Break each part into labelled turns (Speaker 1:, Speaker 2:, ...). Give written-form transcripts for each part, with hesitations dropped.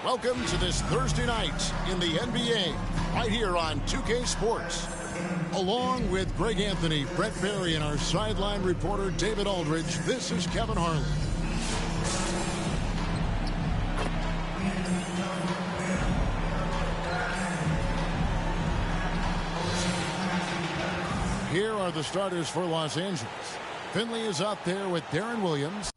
Speaker 1: Welcome to this Thursday night in the NBA, right here on 2K Sports. Along with Greg Anthony, Brett Barry, and our sideline reporter David Aldridge, this is Kevin Harlan. Here are the starters for Los Angeles. Finley is out there with Darren Williams.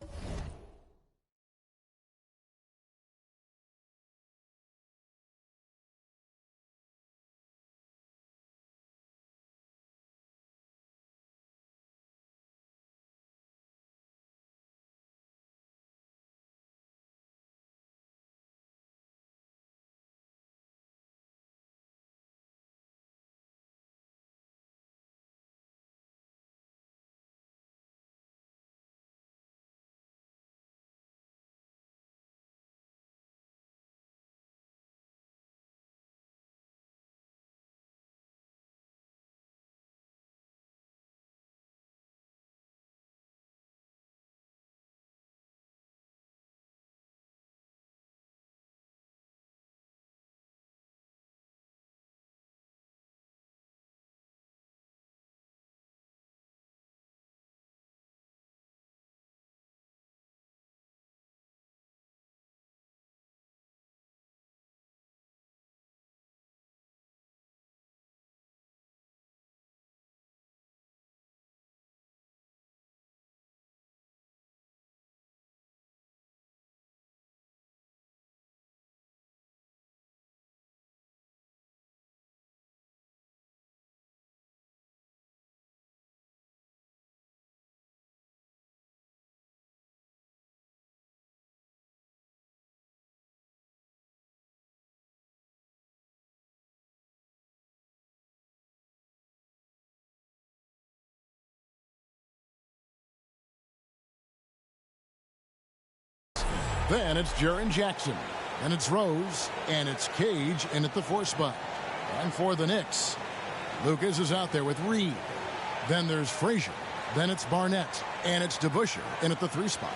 Speaker 1: Then it's Jaren Jackson. And it's Rose. And it's Cage in at the 4 spot. And for the Knicks, Lucas is out there with Reed. Then there's Frazier. Then it's Barnett. And it's DeBusschere in at the 3 spot.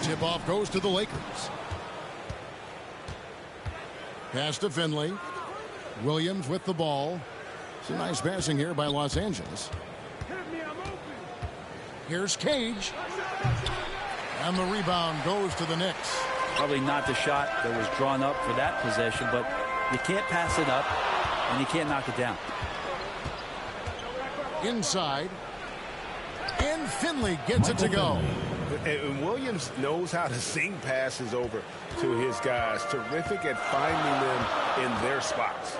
Speaker 1: Tip-off goes to the Lakers. Pass to Finley. Williams with the ball. Some nice passing here by Los Angeles. Here's Cage. And the rebound goes to the Knicks.
Speaker 2: Probably not the shot that was drawn up for that possession, but you can't pass it up, and you can't knock it down.
Speaker 1: Inside. And Finley gets it to go.
Speaker 3: And Williams knows how to sing passes over to his guys. Terrific at finding them in their spots.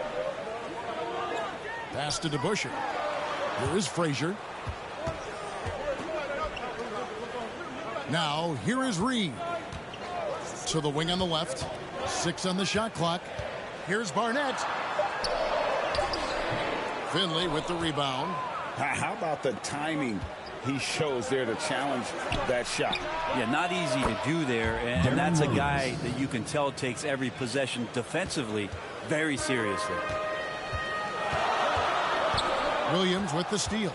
Speaker 1: Pass to DeBusschere. Here is Frazier. Now, here is Reed. To the wing on the left. 6 on the shot clock. Here's Barnett. Finley with the rebound.
Speaker 3: How about the timing he shows there to challenge that shot?
Speaker 2: Yeah, not easy to do there, and that's a guy that you can tell takes every possession defensively very seriously.
Speaker 1: Williams with the steal.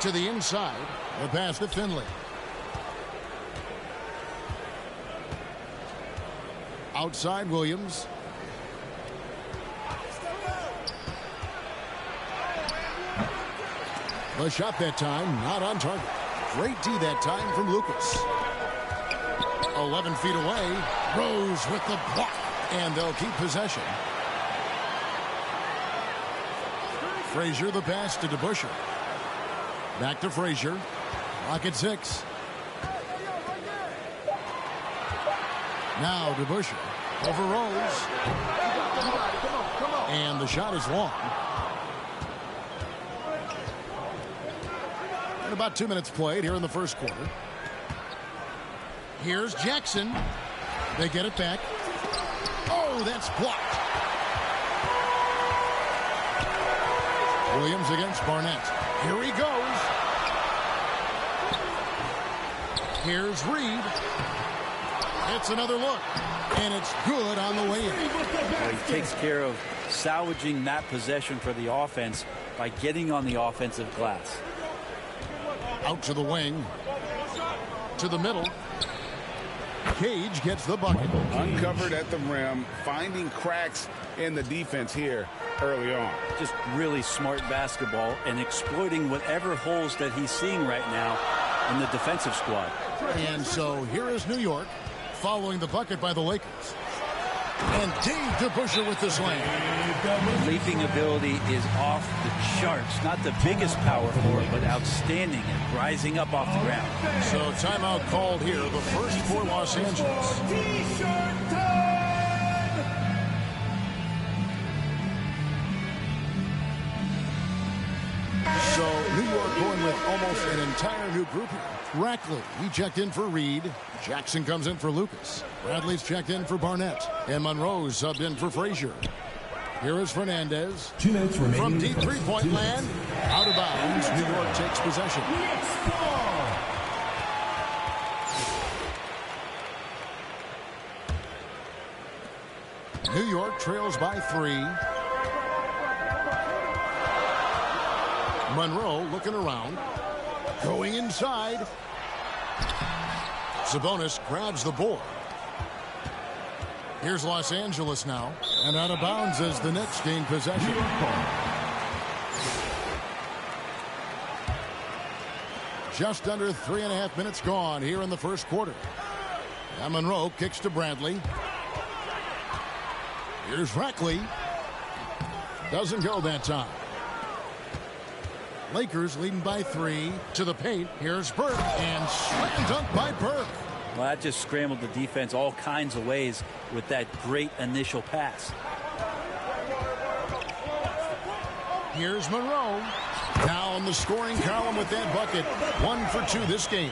Speaker 1: To the inside. The pass to Finley. Outside Williams. The shot that time, not on target. Great D that time from Lucas. 11 feet away. Rose with the block. And they'll keep possession. Frazier the pass to DeBusschere. Back to Frazier. Clock at 6. Now DeBusschere over Rose. And the shot is long. And about 2 minutes played here in the first quarter. Here's Jackson. They get it back. Oh, that's blocked. Williams against Barnett. Here he goes. Here's Reed. It's another look, and it's good on the way in.
Speaker 2: Well, he takes care of salvaging that possession for the offense by getting on the offensive glass.
Speaker 1: Out to the wing. To the middle. Cage gets the bucket.
Speaker 3: Uncovered at the rim, finding cracks in the defense here early on.
Speaker 2: Just really smart basketball and exploiting whatever holes that he's seeing right now in the defensive squad.
Speaker 1: And so here is New York following the bucket by the Lakers. And Dave DeBusschere with the slam.
Speaker 2: Leaping ability is off the charts. Not the biggest power forward, but outstanding at rising up off the ground.
Speaker 1: So timeout called here, the first for Los Angeles.
Speaker 4: T-shirt time!
Speaker 1: So New York going with almost an entire new group here. Rackley, he checked in for Reed. Jackson comes in for Lucas. Bradley's checked in for Barnett. And Monroe's subbed in for Frazier. Here is Fernandez.
Speaker 4: 2 minutes remaining.
Speaker 1: From deep three-point land. Out of bounds. New York takes possession. New York trails by 3. Monroe looking around. Going inside. Sabonis grabs the board. Here's Los Angeles now. And out of bounds as the Knicks gain possession. Just under 3.5 minutes gone here in the first quarter. And Monroe kicks to Bradley. Here's Rackley. Doesn't go that time. Lakers leading by 3 to the paint. Here's Burke, and slam dunk by Burke.
Speaker 2: Well, that just scrambled the defense all kinds of ways with that great initial pass.
Speaker 1: Here's Monroe. Now on the scoring column with that bucket. 1 for 2 this game.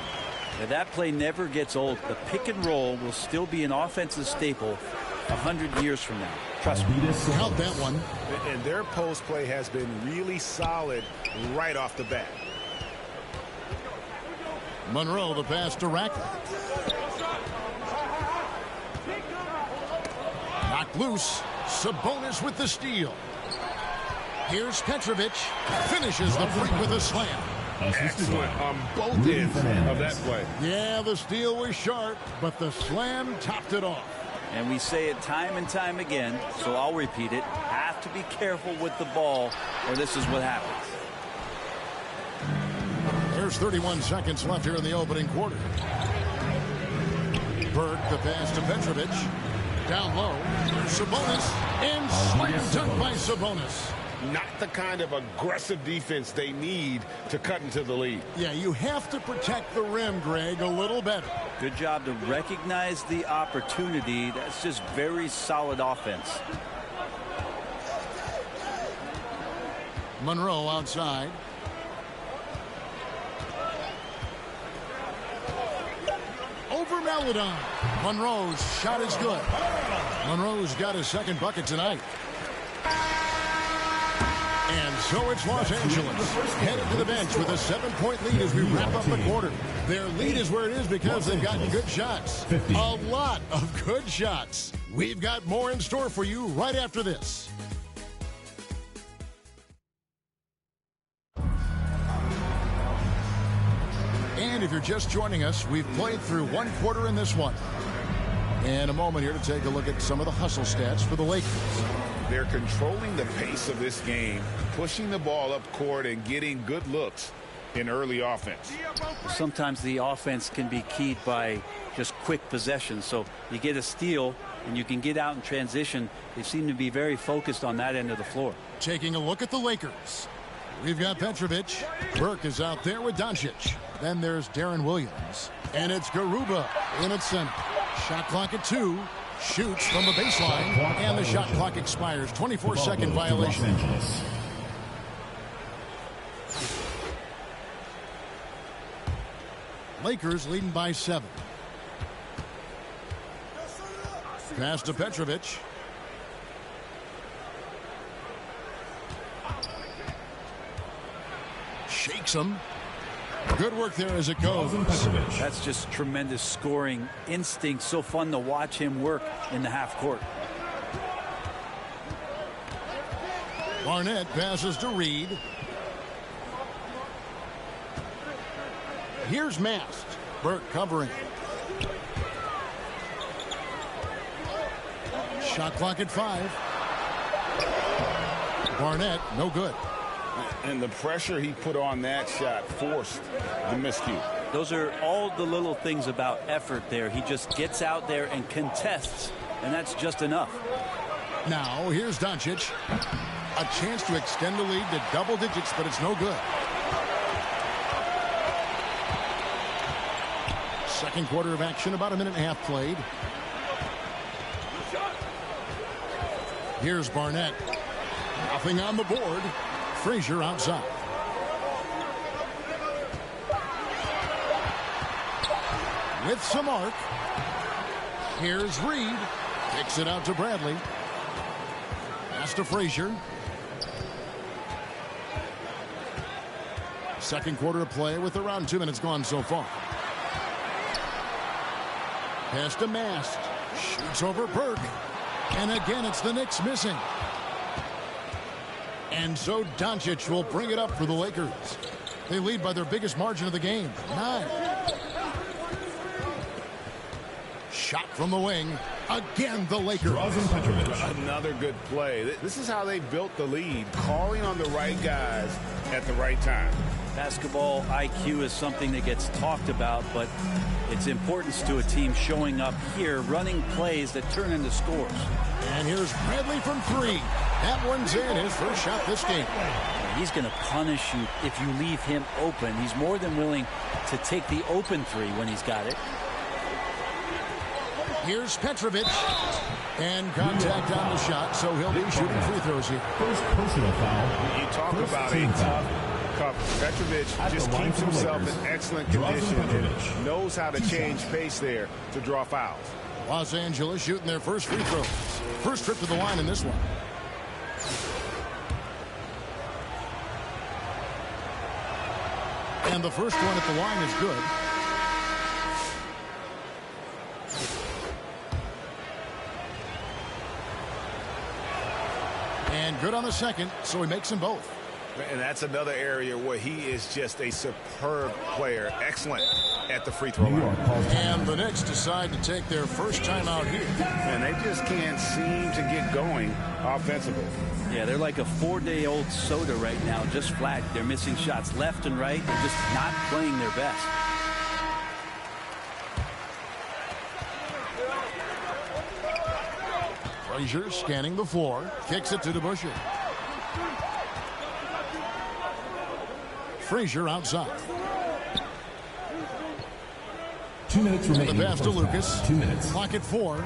Speaker 2: Now, that play never gets old. The pick and roll will still be an offensive staple 100 years from now. Trust me.
Speaker 1: Count that one.
Speaker 3: And their post play has been really solid right off the bat.
Speaker 1: Monroe the pass to Rackley. Knocked loose. Sabonis with the steal. Here's Petrovic. Finishes the freak with a slam.
Speaker 3: Excellent on both ends of that play.
Speaker 1: Yeah, the steal was sharp, but the slam topped it off.
Speaker 2: And we say it time and time again, so I'll repeat it. Have to be careful with the ball, or this is what happens.
Speaker 1: There's 31 seconds left here in the opening quarter. Burke the pass to Petrovic. Down low. There's Sabonis. And slam dunk by Sabonis.
Speaker 3: Not the kind of aggressive defense they need to cut into the lead.
Speaker 1: Yeah, you have to protect the rim, Greg, a little better.
Speaker 2: Good job to recognize the opportunity. That's just very solid offense.
Speaker 1: Monroe outside. Over Meladon. Monroe's shot is good. Monroe's got his second bucket tonight. And so it's Los Angeles headed to the bench with a 7-point lead as we wrap up the quarter. Their lead is where it is because they've gotten good shots. A lot of good shots. We've got more in store for you right after this. And if you're just joining us, we've played through one quarter in this one. And a moment here to take a look at some of the hustle stats for the Lakers.
Speaker 3: They're controlling the pace of this game, pushing the ball up court and getting good looks in early offense.
Speaker 2: Sometimes the offense can be keyed by just quick possessions. So you get a steal and you can get out in transition. They seem to be very focused on that end of the floor.
Speaker 1: Taking a look at the Lakers. We've got Petrovic. Burke is out there with Doncic. Then there's Darren Williams. And it's Garuba in at center. Shot clock at 2. Shoots from the baseline. And the shot clock expires. 24-second violation. Lakers leading by 7. Pass to Petrovic. Shakes him. Good work there as it goes.
Speaker 2: That's just tremendous scoring instinct. So fun to watch him work in the half court.
Speaker 1: Barnett passes to Reed. Here's Mast. Burke covering. Shot clock at 5. Barnett, no good.
Speaker 3: And the pressure he put on that shot forced the miscue.
Speaker 2: Those are all the little things about effort there. He just gets out there and contests, and that's just enough.
Speaker 1: Now, here's Doncic. A chance to extend the lead to double digits, but it's no good. Second quarter of action, about a minute and a half played. Here's Barnett. Nothing on the board. Frazier outside. With some arc. Here's Reed. Kicks it out to Bradley. Pass to Frazier. Second quarter of play with around 2 minutes gone so far. Pass to Mast. Shoots over Burke. And again, it's the Knicks missing. And so Doncic will bring it up for the Lakers. They lead by their biggest margin of the game, 9. Shot from the wing. Again, the Lakers.
Speaker 3: Another good play. This is how they built the lead, calling on the right guys at the right time.
Speaker 2: Basketball IQ is something that gets talked about, but its importance to a team showing up here, running plays that turn into scores.
Speaker 1: And here's Bradley from 3. That one's in, his first shot this game.
Speaker 2: He's going to punish you if you leave him open. He's more than willing to take the open 3 when he's got it.
Speaker 1: Here's Petrovic. And contact on the shot, so he'll be shooting free throws here.
Speaker 5: First personal foul.
Speaker 3: You talk about a tough cover. Petrovic just keeps himself in excellent condition and knows how to change pace there to draw fouls.
Speaker 1: Los Angeles shooting their first free throws. First trip to the line in this one. And the first one at the line is good. And good on the second, so he makes them both.
Speaker 3: And that's another area where he is just a superb player. Excellent at the free throw line.
Speaker 1: And the Knicks decide to take their first time out here.
Speaker 3: And they just can't seem to get going offensively.
Speaker 2: Yeah, they're like a 4-day-old soda right now, just flat. They're missing shots left and right. They're just not playing their best.
Speaker 1: Frazier scanning the floor. Kicks it to DeBusschere. Frazier outside.
Speaker 5: 2 minutes remaining.
Speaker 1: The pass to Lucas.
Speaker 5: 2 minutes.
Speaker 1: Clock at 4.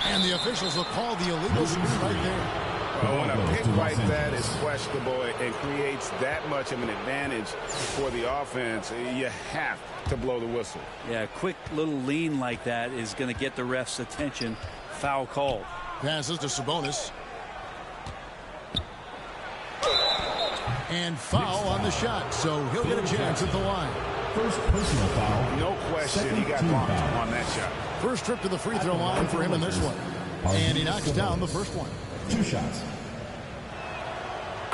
Speaker 1: And the officials will call the illegal screen right there.
Speaker 3: Oh, when a pick like that is questionable and creates that much of an advantage for the offense, you have to blow the whistle.
Speaker 2: Yeah, a quick little lean like that is going to get the ref's attention. Foul called.
Speaker 1: Passes to Sabonis. And foul on the shot, so he'll get a chance at the line.
Speaker 5: First personal foul.
Speaker 3: No question he got bumped on that shot.
Speaker 1: First trip to the free throw line for him in this one. And he knocks down the first one.
Speaker 5: 2 shots.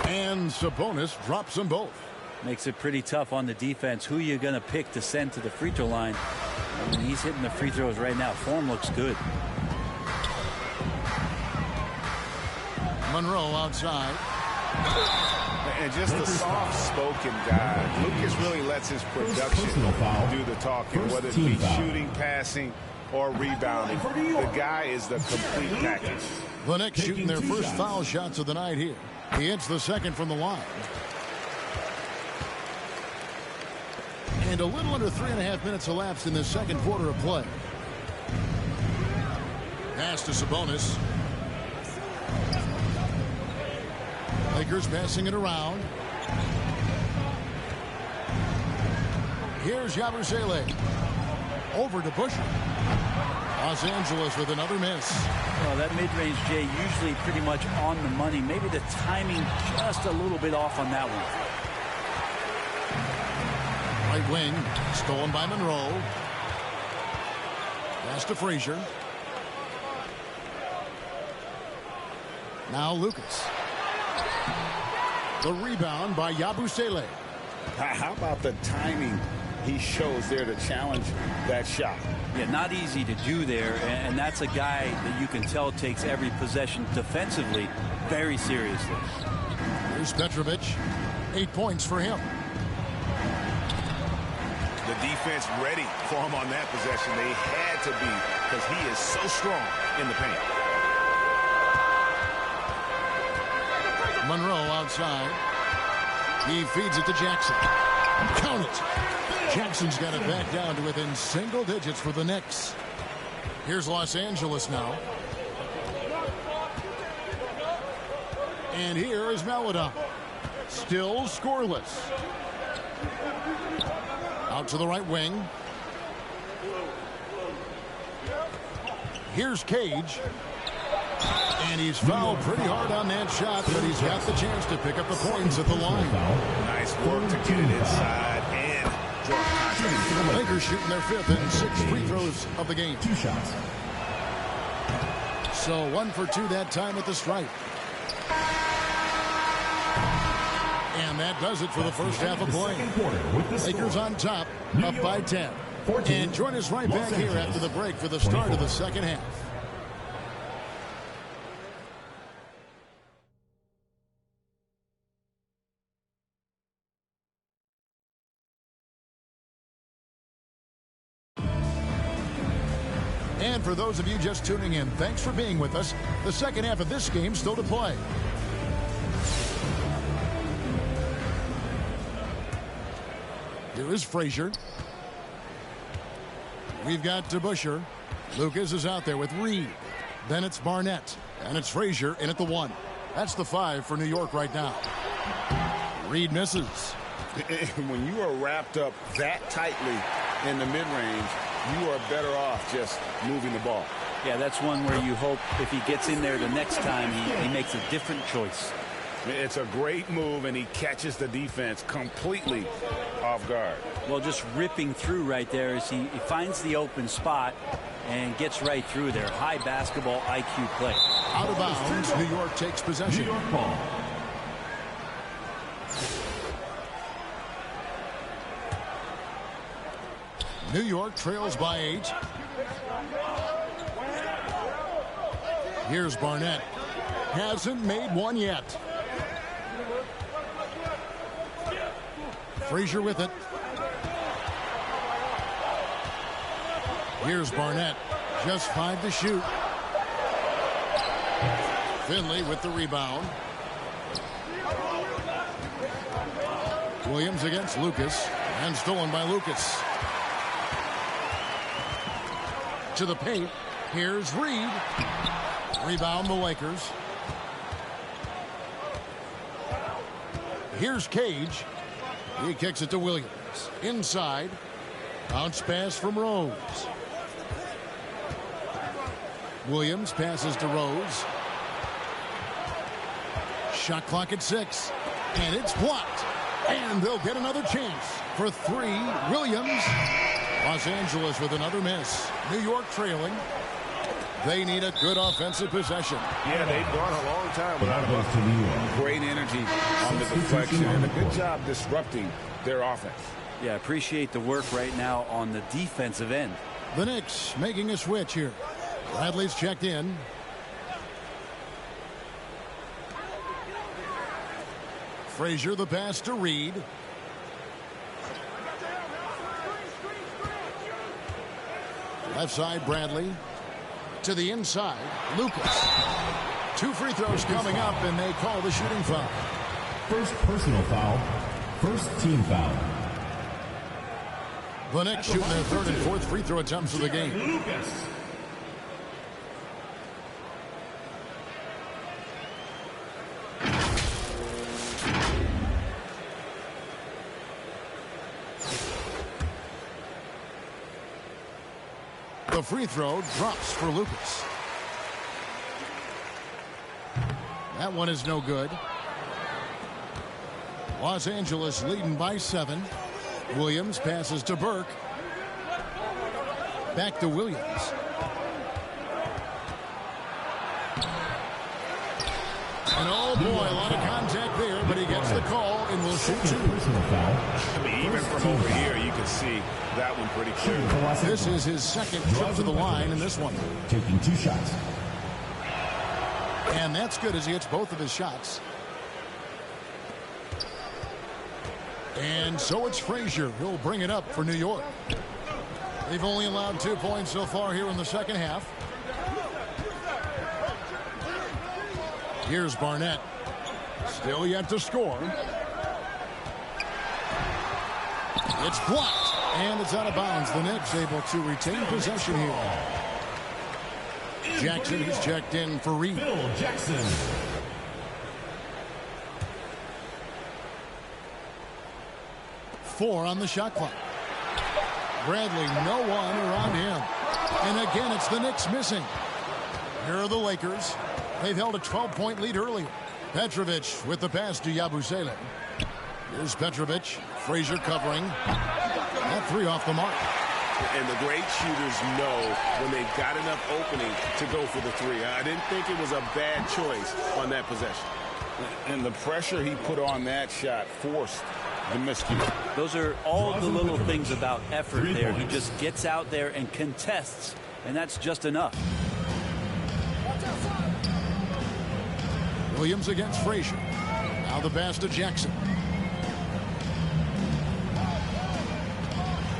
Speaker 1: And Sabonis drops them both.
Speaker 2: Makes it pretty tough on the defense. Who you going to pick to send to the free throw line? I mean, he's hitting the free throws right now. Form looks good.
Speaker 1: Monroe outside.
Speaker 3: And just a soft-spoken guy. Lucas really lets his production do the talking, whether it be shooting, passing, or rebounding. The guy is the complete package.
Speaker 1: The Knicks shooting their first foul shots of the night here. He hits the second from the line. And a little under 3.5 minutes elapsed in the second quarter of play. Pass to Sabonis. Lakers passing it around. Here's Yabusele. Over to Busher. Los Angeles with another miss.
Speaker 2: Well, that mid-range, Jay, usually pretty much on the money. Maybe the timing just a little bit off on that one.
Speaker 1: Right wing, stolen by Monroe. Pass to Frazier. Now Lucas. The rebound by Yabusele.
Speaker 3: How about the timing he shows there to challenge that shot?
Speaker 2: Yeah, not easy to do there, and that's a guy that you can tell takes every possession defensively very seriously.
Speaker 1: Here's Petrovic. 8 points for him.
Speaker 3: The defense ready for him on that possession. They had to be, because he is so strong in the paint.
Speaker 1: Monroe outside. He feeds it to Jackson. Count it. Jackson's got it back down to within single digits for the Knicks. Here's Los Angeles now. And here is Maladon. Still scoreless. Out to the right wing. Here's Cage. And he's fouled pretty hard on that shot, but he's got the chance to pick up the points at the line.
Speaker 3: Nice work to get it inside and draw contact.
Speaker 1: Lakers shooting their 5th and 6th free throws of the game.
Speaker 5: 2 shots.
Speaker 1: So 1 for 2 that time at the stripe. And that does it for the first half of play. Lakers on top, up by 10. And join us right back here after the break for the start of the second half. And for those of you just tuning in, thanks for being with us. The second half of this game still to play. Here is Frazier. We've got DeBuscher. Lucas is out there with Reed. Then it's Barnett. And it's Frazier in at the 1. That's the 5 for New York right now. Reed misses.
Speaker 3: When you are wrapped up that tightly in the mid-range, you are better off just moving the ball.
Speaker 2: Yeah, that's one where you hope if he gets in there the next time, he makes a different choice.
Speaker 3: It's a great move, and he catches the defense completely off guard.
Speaker 2: Well, just ripping through right there as he finds the open spot and gets right through there. High basketball IQ play.
Speaker 1: Out of bounds, New York takes possession.
Speaker 5: New York ball.
Speaker 1: New York trails by 8. Here's Barnett. Hasn't made one yet. Frazier with it. Here's Barnett. Just 5 to shoot. Finley with the rebound. Williams against Lucas. And stolen by Lucas. To the paint. Here's Reed. Rebound the Lakers. Here's Cage. He kicks it to Williams. Inside. Bounce pass from Rose. Williams passes to Rose. Shot clock at 6. And it's blocked. And they'll get another chance for 3. Williams. Los Angeles with another miss. New York trailing. They need a good offensive possession.
Speaker 3: Yeah, they've gone a long time without a great energy on the deflection and a good job disrupting their offense.
Speaker 2: Yeah, appreciate the work right now on the defensive end.
Speaker 1: The Knicks making a switch here. Bradley's checked in. Frazier the pass to Reed. Left side Bradley. To the inside, Lucas. 2 free throws coming up, and they call the shooting foul.
Speaker 5: First personal foul. First team foul.
Speaker 1: The Knicks shooting their 3rd and 4th free throw attempts of the game.
Speaker 5: Lucas.
Speaker 1: The free throw drops for Lucas. That one is no good. Los Angeles leading by 7. Williams passes to Burke. Back to Williams. And oh boy, a lot of contact there, but he gets the call and will shoot two.
Speaker 3: I mean, even from over here, you can see that one pretty clearly.
Speaker 1: This is his second trip to the line in this one.
Speaker 5: Taking 2 shots.
Speaker 1: And that's good as he hits both of his shots. And so it's Frazier who'll bring it up for New York. They've only allowed 2 points so far here in the second half. Here's Barnett. Still yet to score. It's blocked. And it's out of bounds. The Knicks able to retain possession here. Jackson, he's checked in for Reed.
Speaker 5: Phil Jackson.
Speaker 1: Four on the shot clock. Bradley, no one around him. And again, it's the Knicks missing. Here are the Lakers. They've held a 12-point lead earlier. Petrovic with the pass to Yabusele. Here's Petrovic. Frazier covering. That 3 off the mark.
Speaker 3: And the great shooters know when they've got enough opening to go for the 3. I didn't think it was a bad choice on that possession. And the pressure he put on that shot forced the miscue.
Speaker 2: Those are all the little things about effort there. He just gets out there and contests, and that's just enough.
Speaker 1: Williams against Frazier. Now the pass to Jackson.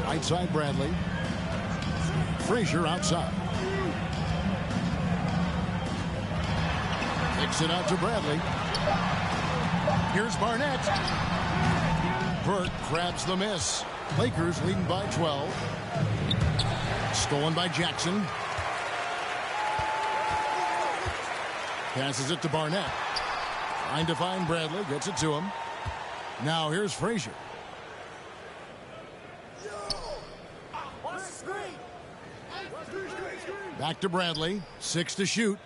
Speaker 1: Right side Bradley. Frazier outside. Kicks it out to Bradley. Here's Barnett. Burke grabs the miss. Lakers leading by 12. Stolen by Jackson. Passes it to Barnett. Trying to find Bradley. Gets it to him. Now here's Frazier. Back to Bradley. 6 to shoot.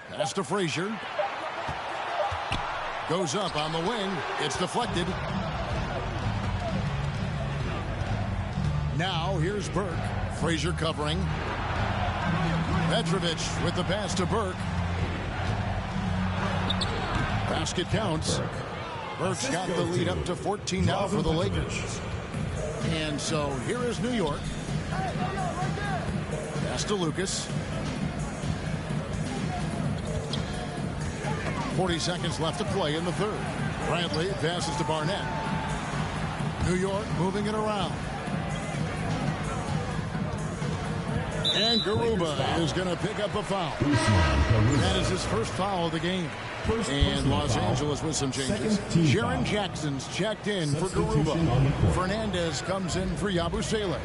Speaker 1: Pass to Frazier. Goes up on the wing. It's deflected. Now here's Burke. Frazier covering. Petrovic with the pass to Burke. Basket counts. Burke's got the lead up to 14 now for the Lakers. And so here is New York. Pass to Lucas. 40 seconds left to play in the third. Bradley passes to Barnett. New York moving it around. And Garuba is going to pick up a foul. That is his first foul of the game. And Los Angeles with some changes. Jaren Jackson's checked in for Garuba. Fernandez comes in for Yabusele.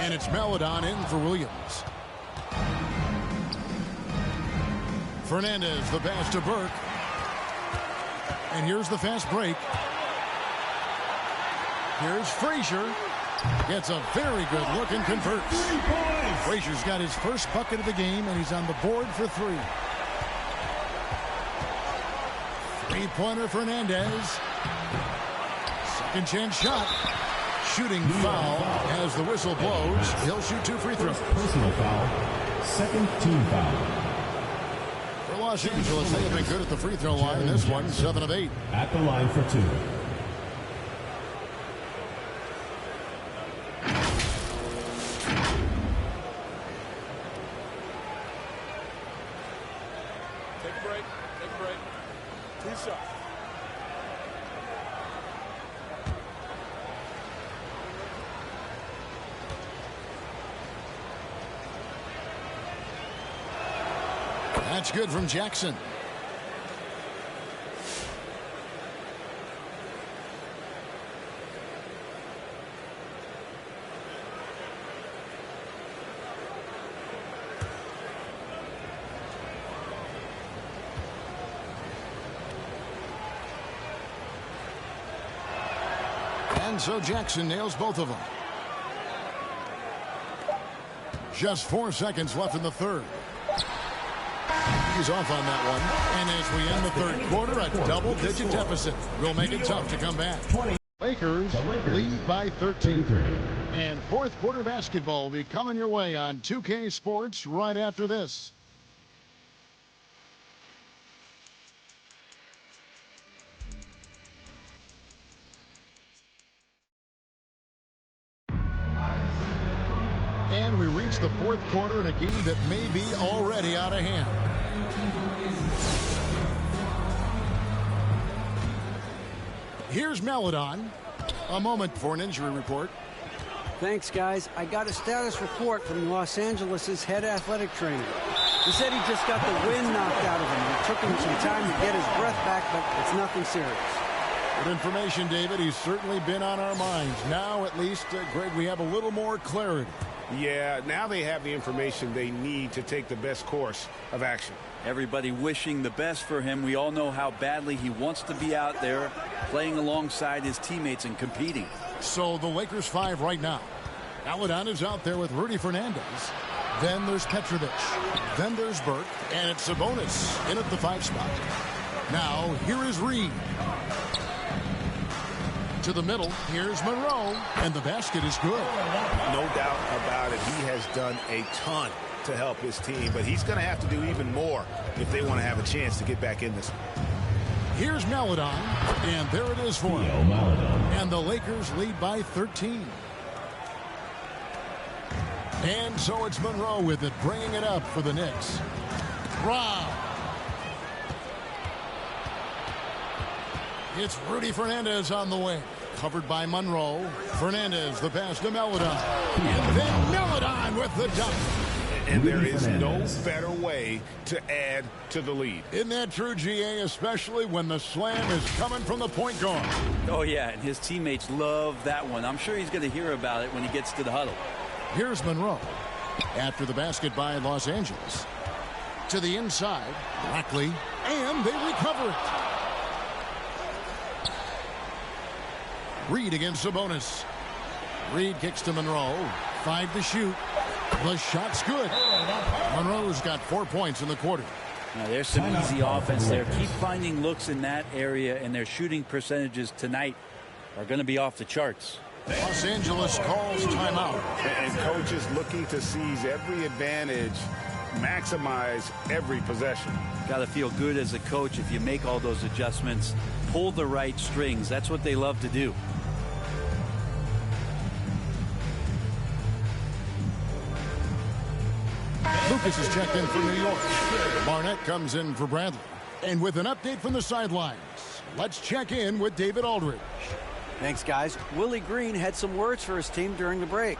Speaker 1: And it's Melodon in for Williams. Fernandez, the pass to Burke. And here's the fast break. Here's Frazier. Gets a very good look and converts. Frazier's got his first bucket of the game, and he's on the board for 3. Three-pointer Fernandez. Second chance shot. Shooting foul as the whistle blows. He'll shoot 2 free throws.
Speaker 5: Personal foul. Second team foul.
Speaker 1: For Los Angeles, they have been good at the free throw line. This one, 7 of 8.
Speaker 5: At the line for 2.
Speaker 4: Take a break. Take a break. 2 shots.
Speaker 1: That's good from Jackson. And so Jackson nails both of them. Just 4 seconds left in the third. He's off on that one. And as we end the third quarter, a double-digit deficit will make it tough to come back. Lakers lead by 13. And fourth quarter basketball will be coming your way on 2K Sports right after this. And we reach the fourth quarter in a game that may be already out of hand. Here's Meladon. A moment for an injury report.
Speaker 6: Thanks, guys. I got a status report from Los Angeles' head athletic trainer. He said he just got the wind knocked out of him. It took him some time to get his breath back, but it's nothing serious.
Speaker 1: Good information, David. He's certainly been on our minds. Now, at least, Greg, we have a little more clarity.
Speaker 3: Yeah, now they have the information they need to take the best course of action.
Speaker 2: Everybody wishing the best for him. We all know how badly he wants to be out there playing alongside his teammates and competing.
Speaker 1: So the Lakers 5 right now. Meladon is out there with Rudy Fernandez. Then there's Petrovic. Then there's Burke. And it's Sabonis in at the 5 spot. Now, here is Reed. To the middle, here's Monroe, and the basket is good.
Speaker 3: No doubt about it. He has done a ton to help his team, but he's going to have to do even more if they want to have a chance to get back in this.
Speaker 1: Here's Meladon, and there it is for him. And the Lakers lead by 13. And so it's Monroe with it, bringing it up for the Knicks. Wow. It's Rudy Fernandez on the way. Covered by Monroe. Fernandez, the pass to Meladon. And then Meladon with the dunk.
Speaker 3: And there is no better way to add to the lead.
Speaker 1: Isn't that true, GA, especially when the slam is coming from the point guard?
Speaker 2: Oh, yeah, and his teammates love that one. I'm sure he's going to hear about it when he gets to the huddle.
Speaker 1: Here's Monroe. After the basket by Los Angeles. To the inside. Brackley. And they recover it. Reed against Sabonis. Reed kicks to Monroe. 5 to shoot. The shot's good. Monroe's got 4 points in the quarter.
Speaker 2: Now, there's some easy offense there. Keep finding looks in that area, and their shooting percentages tonight are going to be off the charts.
Speaker 1: Los Angeles calls timeout.
Speaker 3: And coach is looking to seize every advantage, maximize every possession.
Speaker 2: Got to feel good as a coach if you make all those adjustments. Pull the right strings. That's what they love to do.
Speaker 1: Lucas is checked in for New York. Barnett comes in for Bradley. And with an update from the sidelines, let's check in with David Aldridge.
Speaker 6: Thanks, guys. Willie Green had some words for his team during the break.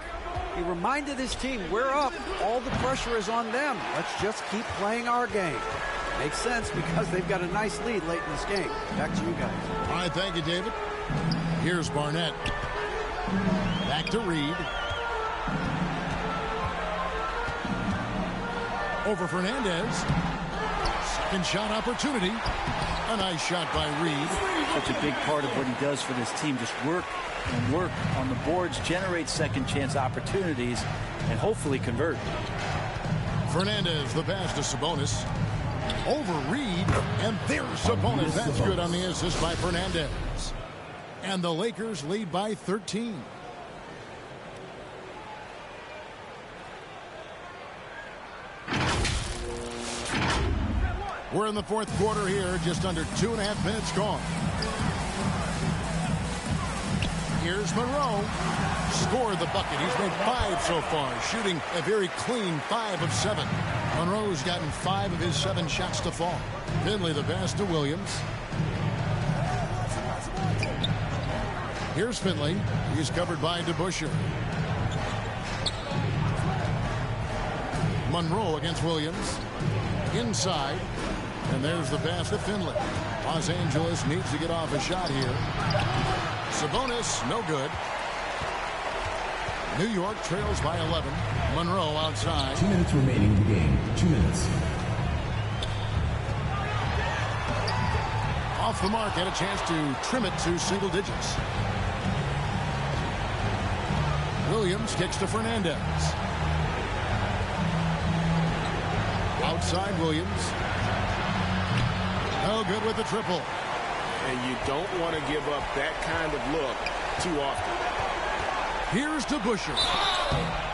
Speaker 6: He reminded his team, we're up. All the pressure is on them. Let's just keep playing our game. Makes sense because they've got a nice lead late in this game. Back to you guys.
Speaker 1: All right, thank you, David. Here's Barnett. Back to Reed. Over Fernandez. Second shot opportunity. A nice shot by Reed.
Speaker 2: Such a big part of what he does for this team. Just work and work on the boards, generate second chance opportunities, and hopefully convert.
Speaker 1: Fernandez, the pass to Sabonis. Over Reed, and there's Sabonis. That's good on the assist by Fernandez. And the Lakers lead by 13. We're in the fourth quarter here, just under 2.5 minutes gone. Here's Monroe. Scored the bucket. He's made 5 so far, shooting a very clean 5 of 7. Monroe's gotten 5 of his 7 shots to fall. Finley the pass to Williams. Here's Finley. He's covered by DeBusschere. Monroe against Williams. Inside. And there's the pass to Finley. Los Angeles needs to get off a shot here. Sabonis, no good. New York trails by 11. Monroe outside.
Speaker 5: 2 minutes remaining in the game. 2 minutes.
Speaker 1: Off the mark, had a chance to trim it to single digits. Williams kicks to Fernandez. Outside Williams. No good with the triple.
Speaker 3: and you don't want to give up that kind of look too often.
Speaker 1: Here's to Busher.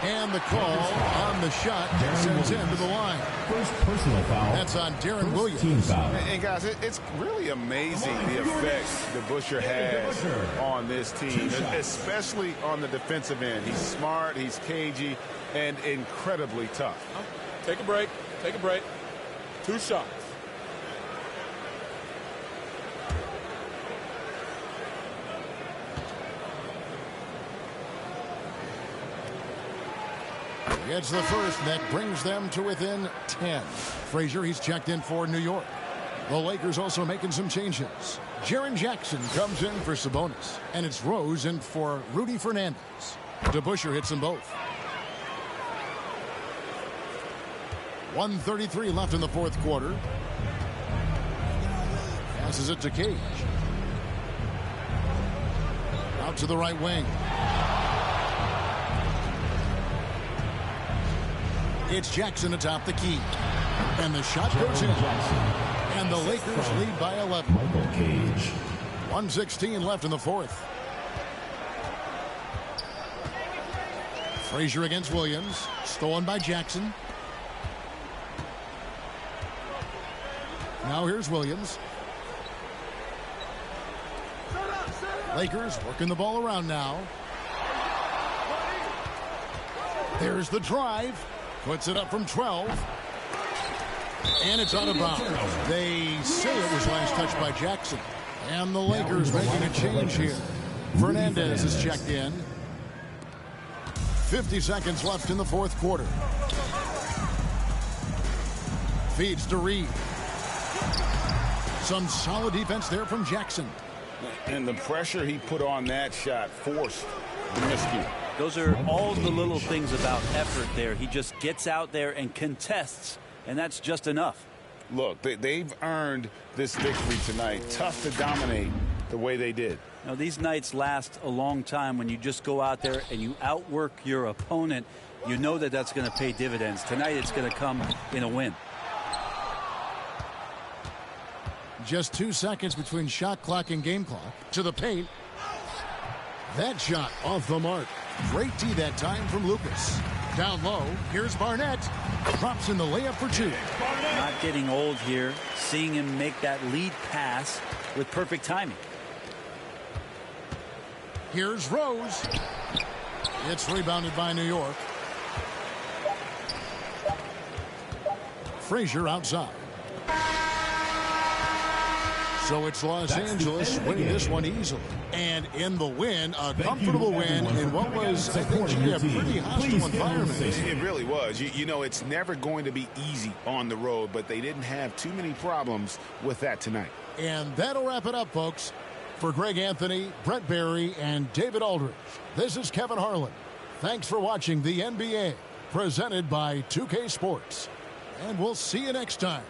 Speaker 1: And the call on the shot sends him to the line.
Speaker 5: First personal foul.
Speaker 1: That's on Darren Williams.
Speaker 5: Team foul.
Speaker 3: And guys, it's really amazing the effect that Busher has on this team, especially on the defensive end. He's smart, he's cagey, and incredibly tough.
Speaker 4: Take a break. Take a break. 2 shots.
Speaker 1: Gets the first. That brings them to within 10. Frazier, he's checked in for New York. The Lakers also making some changes. Jaren Jackson comes in for Sabonis. And it's Rose in for Rudy Fernandez. DeBusschere hits them both. 1:33 left in the fourth quarter. Passes it to Cage. Out to the right wing. It's Jackson atop the key. And the shot goes in. And the Lakers lead by 11.
Speaker 5: Michael Cage.
Speaker 1: 1:16 left in the fourth. Frazier against Williams. Stolen by Jackson. Now here's Williams. Lakers working the ball around now. There's the drive. Puts it up from 12. And it's out of bounds. They say it was last touched by Jackson. And the Lakers making a change here. Fernandez is checked in. 50 seconds left in the fourth quarter. Feeds to Reed. Some solid defense there from Jackson.
Speaker 3: And the pressure he put on that shot forced the miscue.
Speaker 2: Those are all the little things about effort there. He just gets out there and contests, and that's just enough.
Speaker 3: Look, they've earned this victory tonight. Tough to dominate the way they did.
Speaker 2: Now, these nights last a long time when you just go out there and you outwork your opponent. You know that that's going to pay dividends. Tonight it's going to come in a win.
Speaker 1: Just 2 seconds between shot clock and game clock. To the paint. That shot off the mark. Great D that time from Lucas. Down low, here's Barnett. Drops in the layup for 2.
Speaker 2: Not getting old here. Seeing him make that lead pass with perfect timing.
Speaker 1: Here's Rose. It's rebounded by New York. Frazier outside. So it's Los Angeles winning this one easily. And in the win, a comfortable win in what was, I think, a pretty hostile environment.
Speaker 3: It really was. You know, it's never going to be easy on the road, but they didn't have too many problems with that tonight.
Speaker 1: And that'll wrap it up, folks. For Greg Anthony, Brett Barry, and David Aldridge, this is Kevin Harlan. Thanks for watching the NBA, presented by 2K Sports. And we'll see you next time.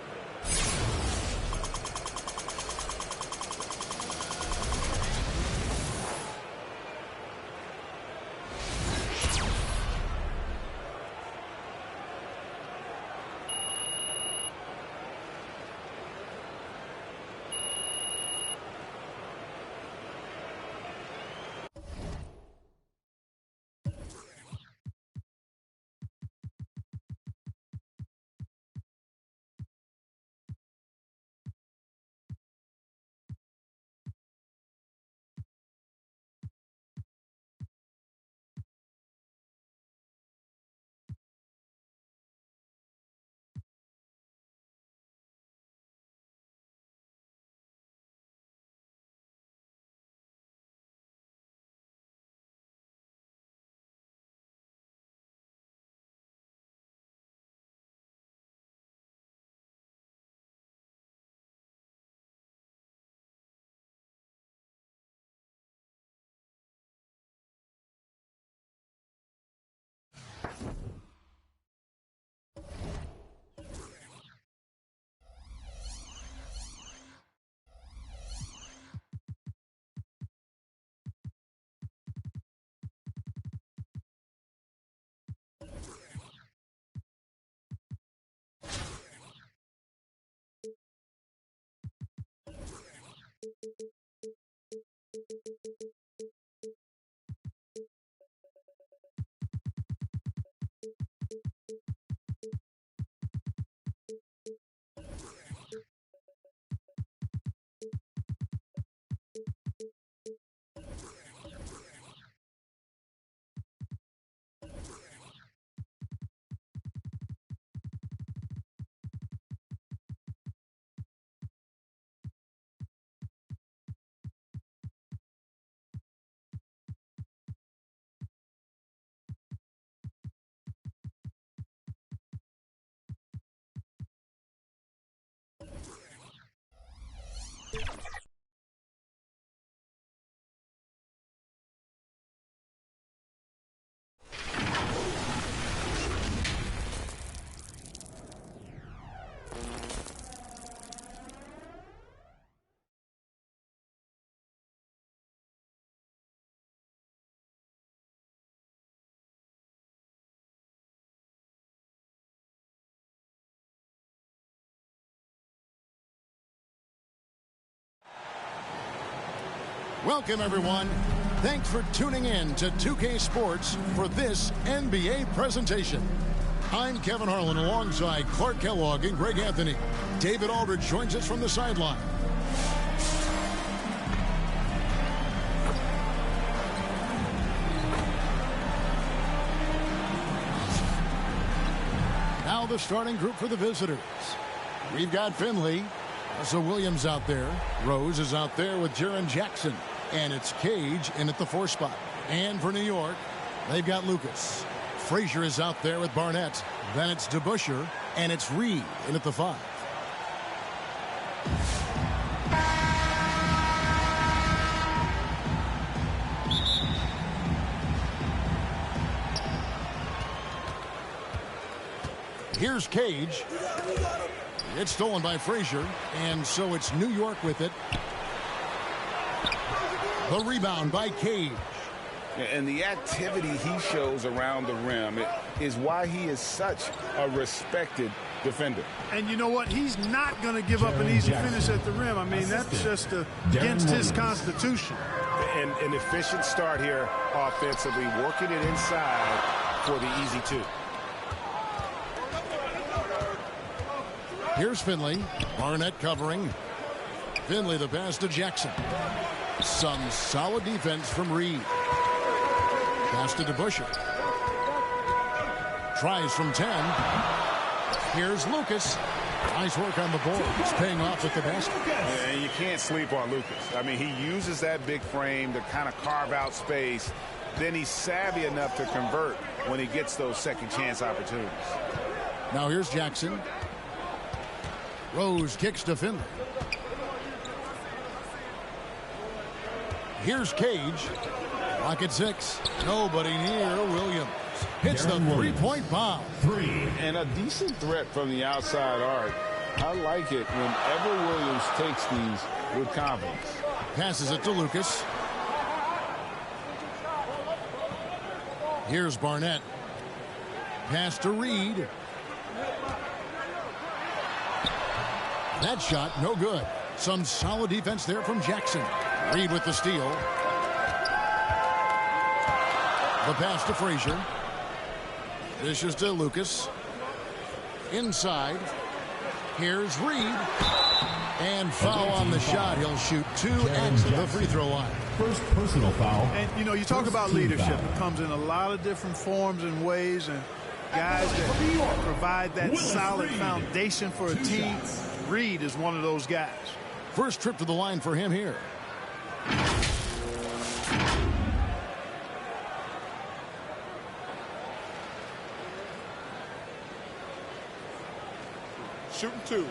Speaker 1: Welcome, everyone. Thanks for tuning in to 2K Sports for this NBA presentation. I'm Kevin Harlan alongside Clark Kellogg and Greg Anthony. David Aldridge joins us from the sideline. Now the starting group for the visitors. We've got Finley. Also Williams out there. Rose is out there with Jaren Jackson. And it's Cage in at the 4 spot. And for New York, they've got Lucas. Frazier is out there with Barnett. Then it's DeBusschere. And it's Reed in at the 5. Here's Cage. It's stolen by Frazier. And so it's New York with it. The rebound by Cage.
Speaker 3: And the activity he shows around the rim is why he is such a respected defender.
Speaker 4: And you know what? He's not going to give up an easy finish at the rim. I mean, that's just against his constitution.
Speaker 3: And an efficient start here offensively, working it inside for the easy 2.
Speaker 1: Here's Finley. Barnett covering. Finley the pass to Jackson. Some solid defense from Reed. Pass to DeBusschere. Tries from 10. Here's Lucas. Nice work on the board. He's paying off with the basket.
Speaker 3: And you can't sleep on Lucas. I mean, he uses that big frame to kind of carve out space. Then he's savvy enough to convert when he gets those second chance opportunities.
Speaker 1: Now here's Jackson. Rose kicks to Finley. Here's Cage. Clock at 6. Nobody near Williams. Hits the three-point bomb.
Speaker 5: 3.
Speaker 3: And a decent threat from the outside arc. I like it whenever Williams takes these with confidence.
Speaker 1: Passes it to Lucas. Here's Barnett. Pass to Reed. That shot, no good. Some solid defense there from Jackson. Reed with the steal. The pass to Frazier. Dishes to Lucas. Inside. Here's Reed. And foul on the shot. He'll shoot 2 at the free throw line.
Speaker 5: First personal foul.
Speaker 4: And, you know, you talk about leadership. It comes in a lot of different forms and ways. And guys that provide that solid foundation for a team. Reed is one of those guys.
Speaker 1: First trip to the line for him here.
Speaker 4: Shooting 2.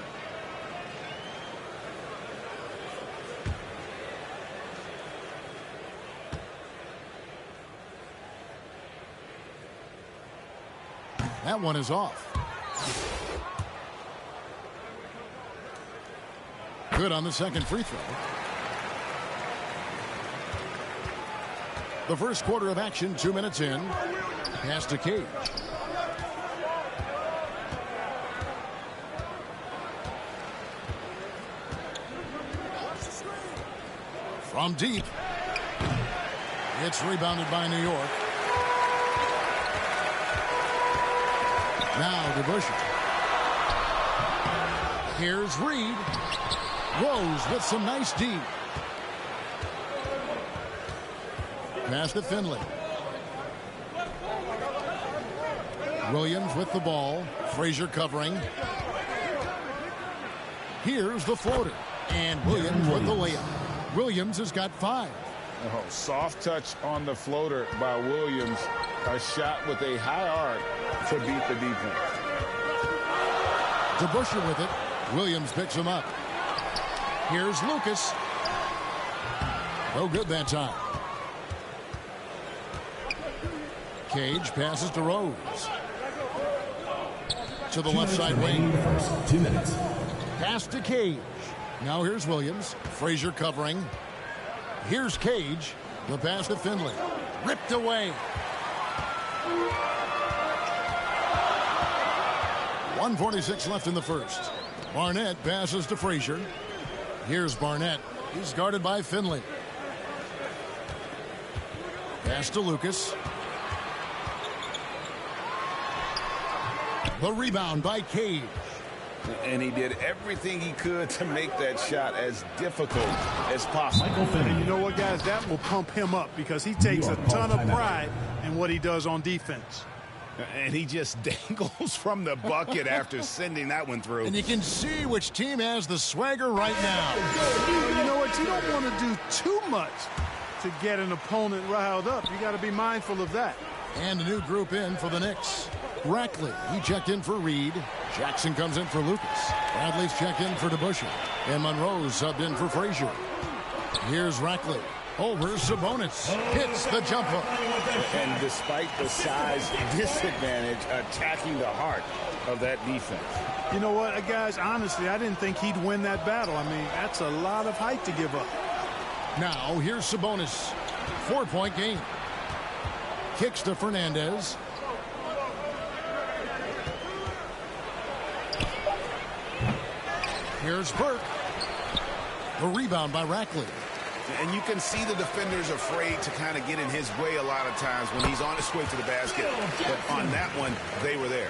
Speaker 1: That one is off. Good on the second free throw. The first quarter of action, 2 minutes in. Pass to Cage. From deep. It's rebounded by New York. Now DeBusschere. Here's Reed. Rose with some nice D. Pass to Finley. Williams with the ball. Frazier covering. Here's the floater. And Williams with the layup. Williams has got 5.
Speaker 3: Oh, soft touch on the floater by Williams. A shot with a high arc to beat the defense.
Speaker 1: DeBusschere with it. Williams picks him up. Here's Lucas. No good that time. Cage passes to Rose. To the left side wing.
Speaker 5: 2 minutes.
Speaker 1: Pass to Cage. Now here's Williams. Frazier covering. Here's Cage. The pass to Finley. Ripped away. 1:46 left in the first. Barnett passes to Frazier. Here's Barnett. He's guarded by Finley. Pass to Lucas. The rebound by Cage.
Speaker 3: And he did everything he could to make that shot as difficult as possible.
Speaker 4: And you know what, guys? That will pump him up because he takes a ton of pride in what he does on defense.
Speaker 3: And he just dangles from the bucket after sending that one through.
Speaker 1: And you can see which team has the swagger right now.
Speaker 4: You know what? You don't want to do too much to get an opponent riled up. You got to be mindful of that.
Speaker 1: And a new group in for the Knicks. Rackley, he checked in for Reed. Jackson comes in for Lucas. Bradley's checked in for DeBusschere. And Monroe's subbed in for Frazier. Here's Rackley. Over Sabonis. Hits the jumper.
Speaker 3: And despite the size disadvantage, attacking the heart of that defense.
Speaker 4: You know what, guys? Honestly, I didn't think he'd win that battle. I mean, that's a lot of height to give up.
Speaker 1: Now, here's Sabonis. 4-point game. Kicks to Fernandez. Here's Burke. The rebound by Rackley.
Speaker 3: And you can see the defenders afraid to kind of get in his way a lot of times when he's on his way to the basket. But on that one, they were there.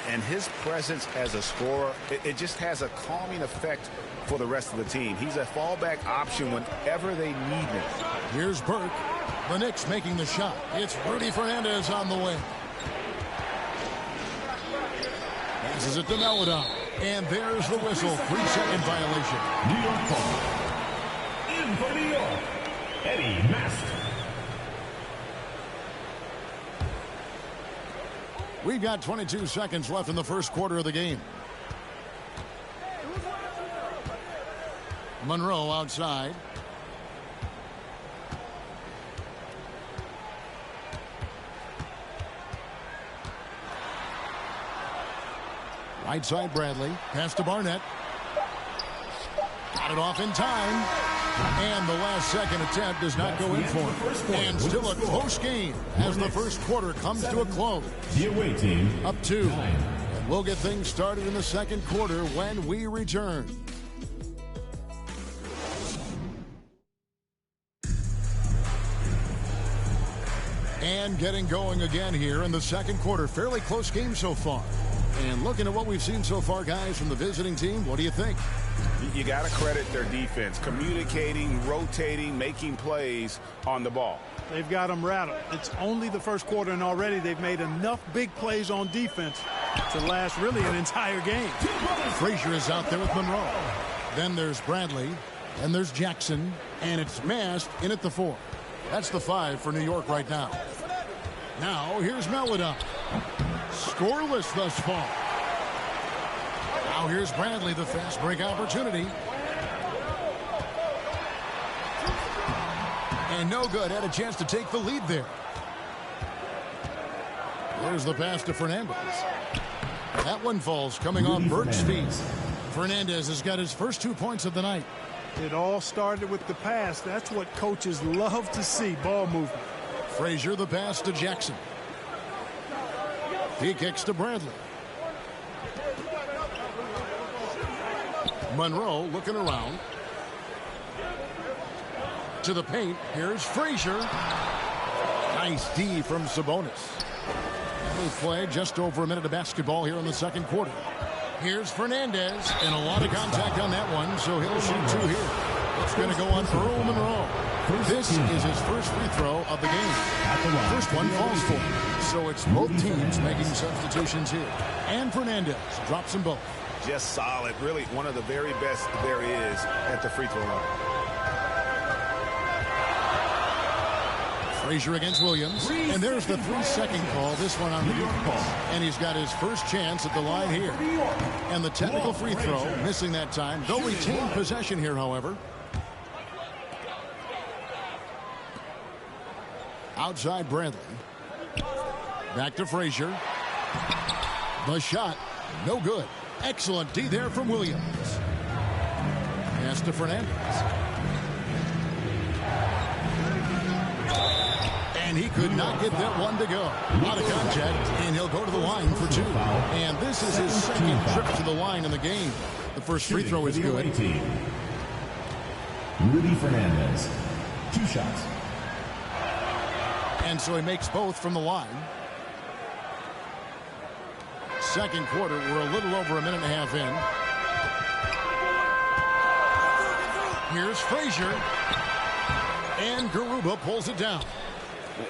Speaker 3: And his presence as a scorer, it just has a calming effect for the rest of the team. He's a fallback option whenever they need him.
Speaker 1: Here's Burke. The Knicks making the shot. It's Rudy Fernandez on the way. Passes it to Melodon. And there's the whistle. 3-second violation.
Speaker 5: New York ball. In for New York, Eddie Master.
Speaker 1: We've got 22 seconds left in the first quarter of the game. Monroe outside. Right side Bradley. Pass to Barnett. Got it off in time. And the last second attempt does not go in for him. And still a close game as the first quarter comes to a close.
Speaker 5: The away team
Speaker 1: Up 2. And we'll get things started in the second quarter when we return. And getting going again here in the second quarter. Fairly close game so far. And looking at what we've seen so far, guys, from the visiting team, what do you think?
Speaker 3: You got to credit their defense, communicating, rotating, making plays on the ball.
Speaker 4: They've got them rattled. It's only the first quarter, and already they've made enough big plays on defense to last really an entire game.
Speaker 1: Frazier is out there with Monroe. Then there's Bradley. Then there's Jackson. And it's Mast in at the 4. That's the 5 for New York right now. Now here's Melodon. Scoreless thus far. Now here's Bradley, the fast break opportunity. And no good. Had a chance to take the lead there. There's the pass to Fernandez. That one falls coming off Burke's feet. Fernandez has got his first 2 points of the night.
Speaker 4: It all started with the pass. That's what coaches love to see, ball movement.
Speaker 1: Frazier, the pass to Jackson. He kicks to Bradley. Monroe looking around. To the paint. Here's Frazier. Nice D from Sabonis. We've played just over a minute of basketball here in the second quarter. Here's Fernandez. And a lot of contact on that one, so he'll shoot 2 here. It's going to go on Earl Monroe. This is his first free throw of the game. First one falls for him. So it's both teams making substitutions here. And Fernandez drops them both.
Speaker 3: Just solid. Really one of the very best there is at the free throw line.
Speaker 1: Frazier against Williams. And there's the 3-second call. This one on the Duke ball. And he's got his first chance at the line here. And the technical free throw, missing that time. They'll retain possession here, however. Outside Bradley. Back to Frazier. The shot, no good. Excellent D there from Williams. Pass to Fernandez. And he could not get that one to go. A lot of contact, and he'll go to the line for 2. And this is his second trip to the line in the game. The first free throw is good.
Speaker 5: Rudy Fernandez, 2 shots.
Speaker 1: And so he makes both from the line. Second quarter, we're a little over a minute and a half in. Here's Frazier. And Garuba pulls it down.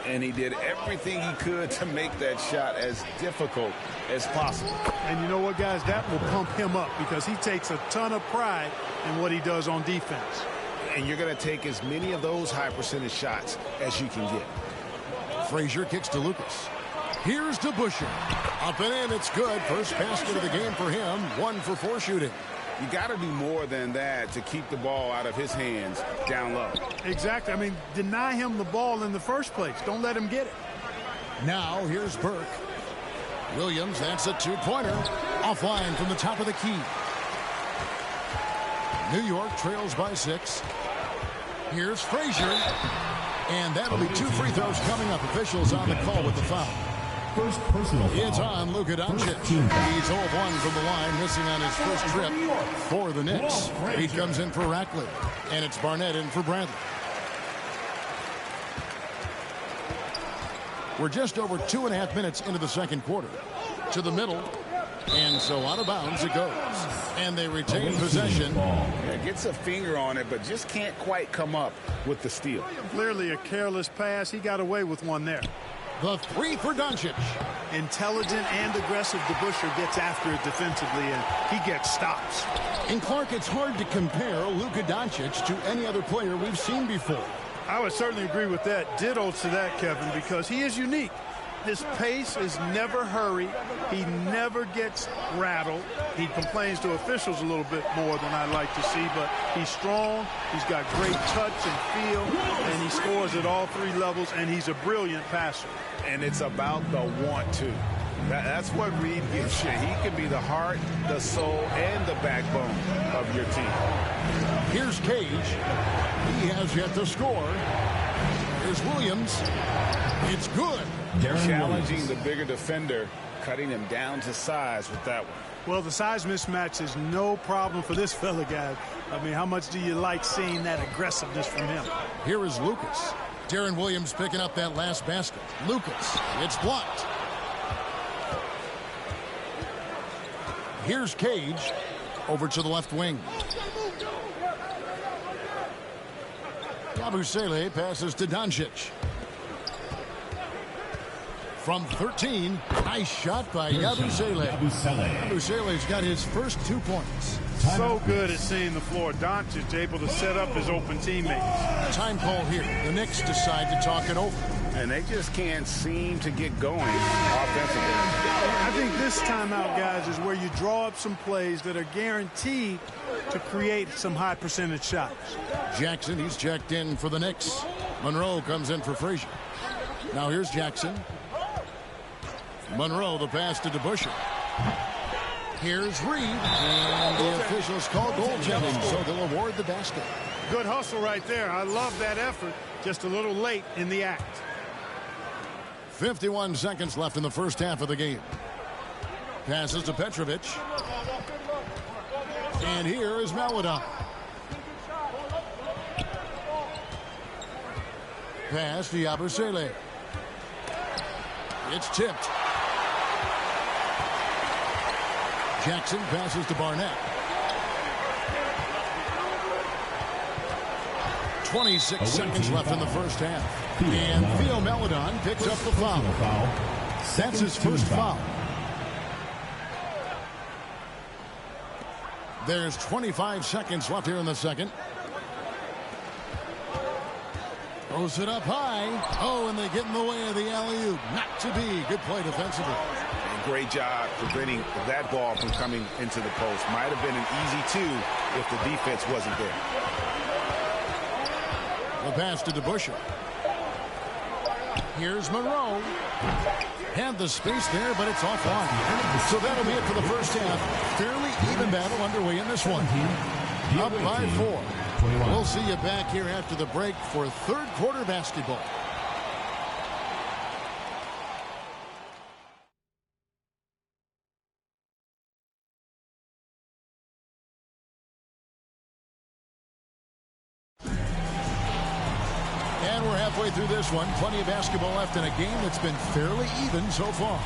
Speaker 3: And he did everything he could to make that shot as difficult as possible.
Speaker 4: And you know what, guys? That will pump him up because he takes a ton of pride in what he does on defense.
Speaker 3: And you're going to take as many of those high percentage shots as you can get.
Speaker 1: Frazier kicks to Lucas. Here's DeBusschere. Up and in, it's good. First basket of the game for him. 1 for 4 shooting.
Speaker 3: You got to do more than that to keep the ball out of his hands down low.
Speaker 4: Exactly. I mean, deny him the ball in the first place. Don't let him get it.
Speaker 1: Now, here's Burke. Williams, that's a two-pointer. Offline from the top of the key. New York trails by 6. Here's Frazier. And that'll be 2 free throws coming up. Officials on the call with the foul.
Speaker 5: First personal foul.
Speaker 1: It's on Luka Doncic. He's 0-1 from the line, missing on his first trip for the Knicks. He comes in for Rackley. And it's Barnett in for Bradley. We're just over 2.5 minutes into the second quarter. To the middle. And so out of bounds it goes. And they retain possession.
Speaker 3: Yeah, gets a finger on it, but just can't quite come up with the steal.
Speaker 4: Clearly a careless pass. He got away with one there.
Speaker 1: The 3 for Doncic.
Speaker 4: Intelligent and aggressive. DeBusschere gets after it defensively, and he gets stops.
Speaker 1: And Clark, it's hard to compare Luka Doncic to any other player we've seen before.
Speaker 4: I would certainly agree with that. Ditto to that, Kevin, because he is unique. His pace is never hurried. He never gets rattled. He complains to officials a little bit more than I'd like to see, but he's strong. He's got great touch and feel, and he scores at all 3 levels, and he's a brilliant passer.
Speaker 3: And it's about the want to. That's what Reed gives you. He can be the heart, the soul, and the backbone of your team.
Speaker 1: Here's Cage. He has yet to score. Here's Williams. It's good.
Speaker 3: Challenging the bigger defender, cutting him down to size with that one.
Speaker 4: Well, the size mismatch is no problem for this fella, guys. I mean, how much do you like seeing that aggressiveness from him?
Speaker 1: Here is Lucas. Darren Williams picking up that last basket. Lucas, it's blocked. Here's Cage over to the left wing. Yabusele passes to Doncic. From 13, nice shot by Yabusele. Yabusele's got his first 2 points.
Speaker 4: So good at seeing the floor. Doncic able to set up his open teammates.
Speaker 1: Time call here. The Knicks decide to talk it over.
Speaker 3: And they just can't seem to get going offensively.
Speaker 4: I think this timeout, guys, is where you draw up some plays that are guaranteed to create some high percentage shots.
Speaker 1: Jackson, he's checked in for the Knicks. Monroe comes in for Frazier. Now here's Jackson. Monroe, the pass to DeBusschere. Here's Reed. And the officials call goaltending, so they'll award the basket.
Speaker 4: Good hustle right there. I love that effort. Just a little late in the act.
Speaker 1: 51 seconds left in the first half of the game. Passes to Petrovic. And here is Maladon. Pass to Yabusele. It's tipped. Jackson passes to Barnett. 26 seconds left in the first half. And Theo Maladon picks up the foul. That's his first foul. There's 25 seconds left here in the second. Throws it up high. Oh, and they get in the way of the alley-oop. Not to be. Good play defensively.
Speaker 3: Great job preventing that ball from coming into the post. Might have been an easy 2 if the defense wasn't there.
Speaker 1: The pass to DeBusschere. Here's Monroe. Had the space there, but it's offline. So that'll be it for the first half. Fairly even battle underway in this one. Up by 4. We'll see you back here after the break for third quarter basketball. we're halfway through this one. Plenty of basketball left in a game that's been fairly even so far.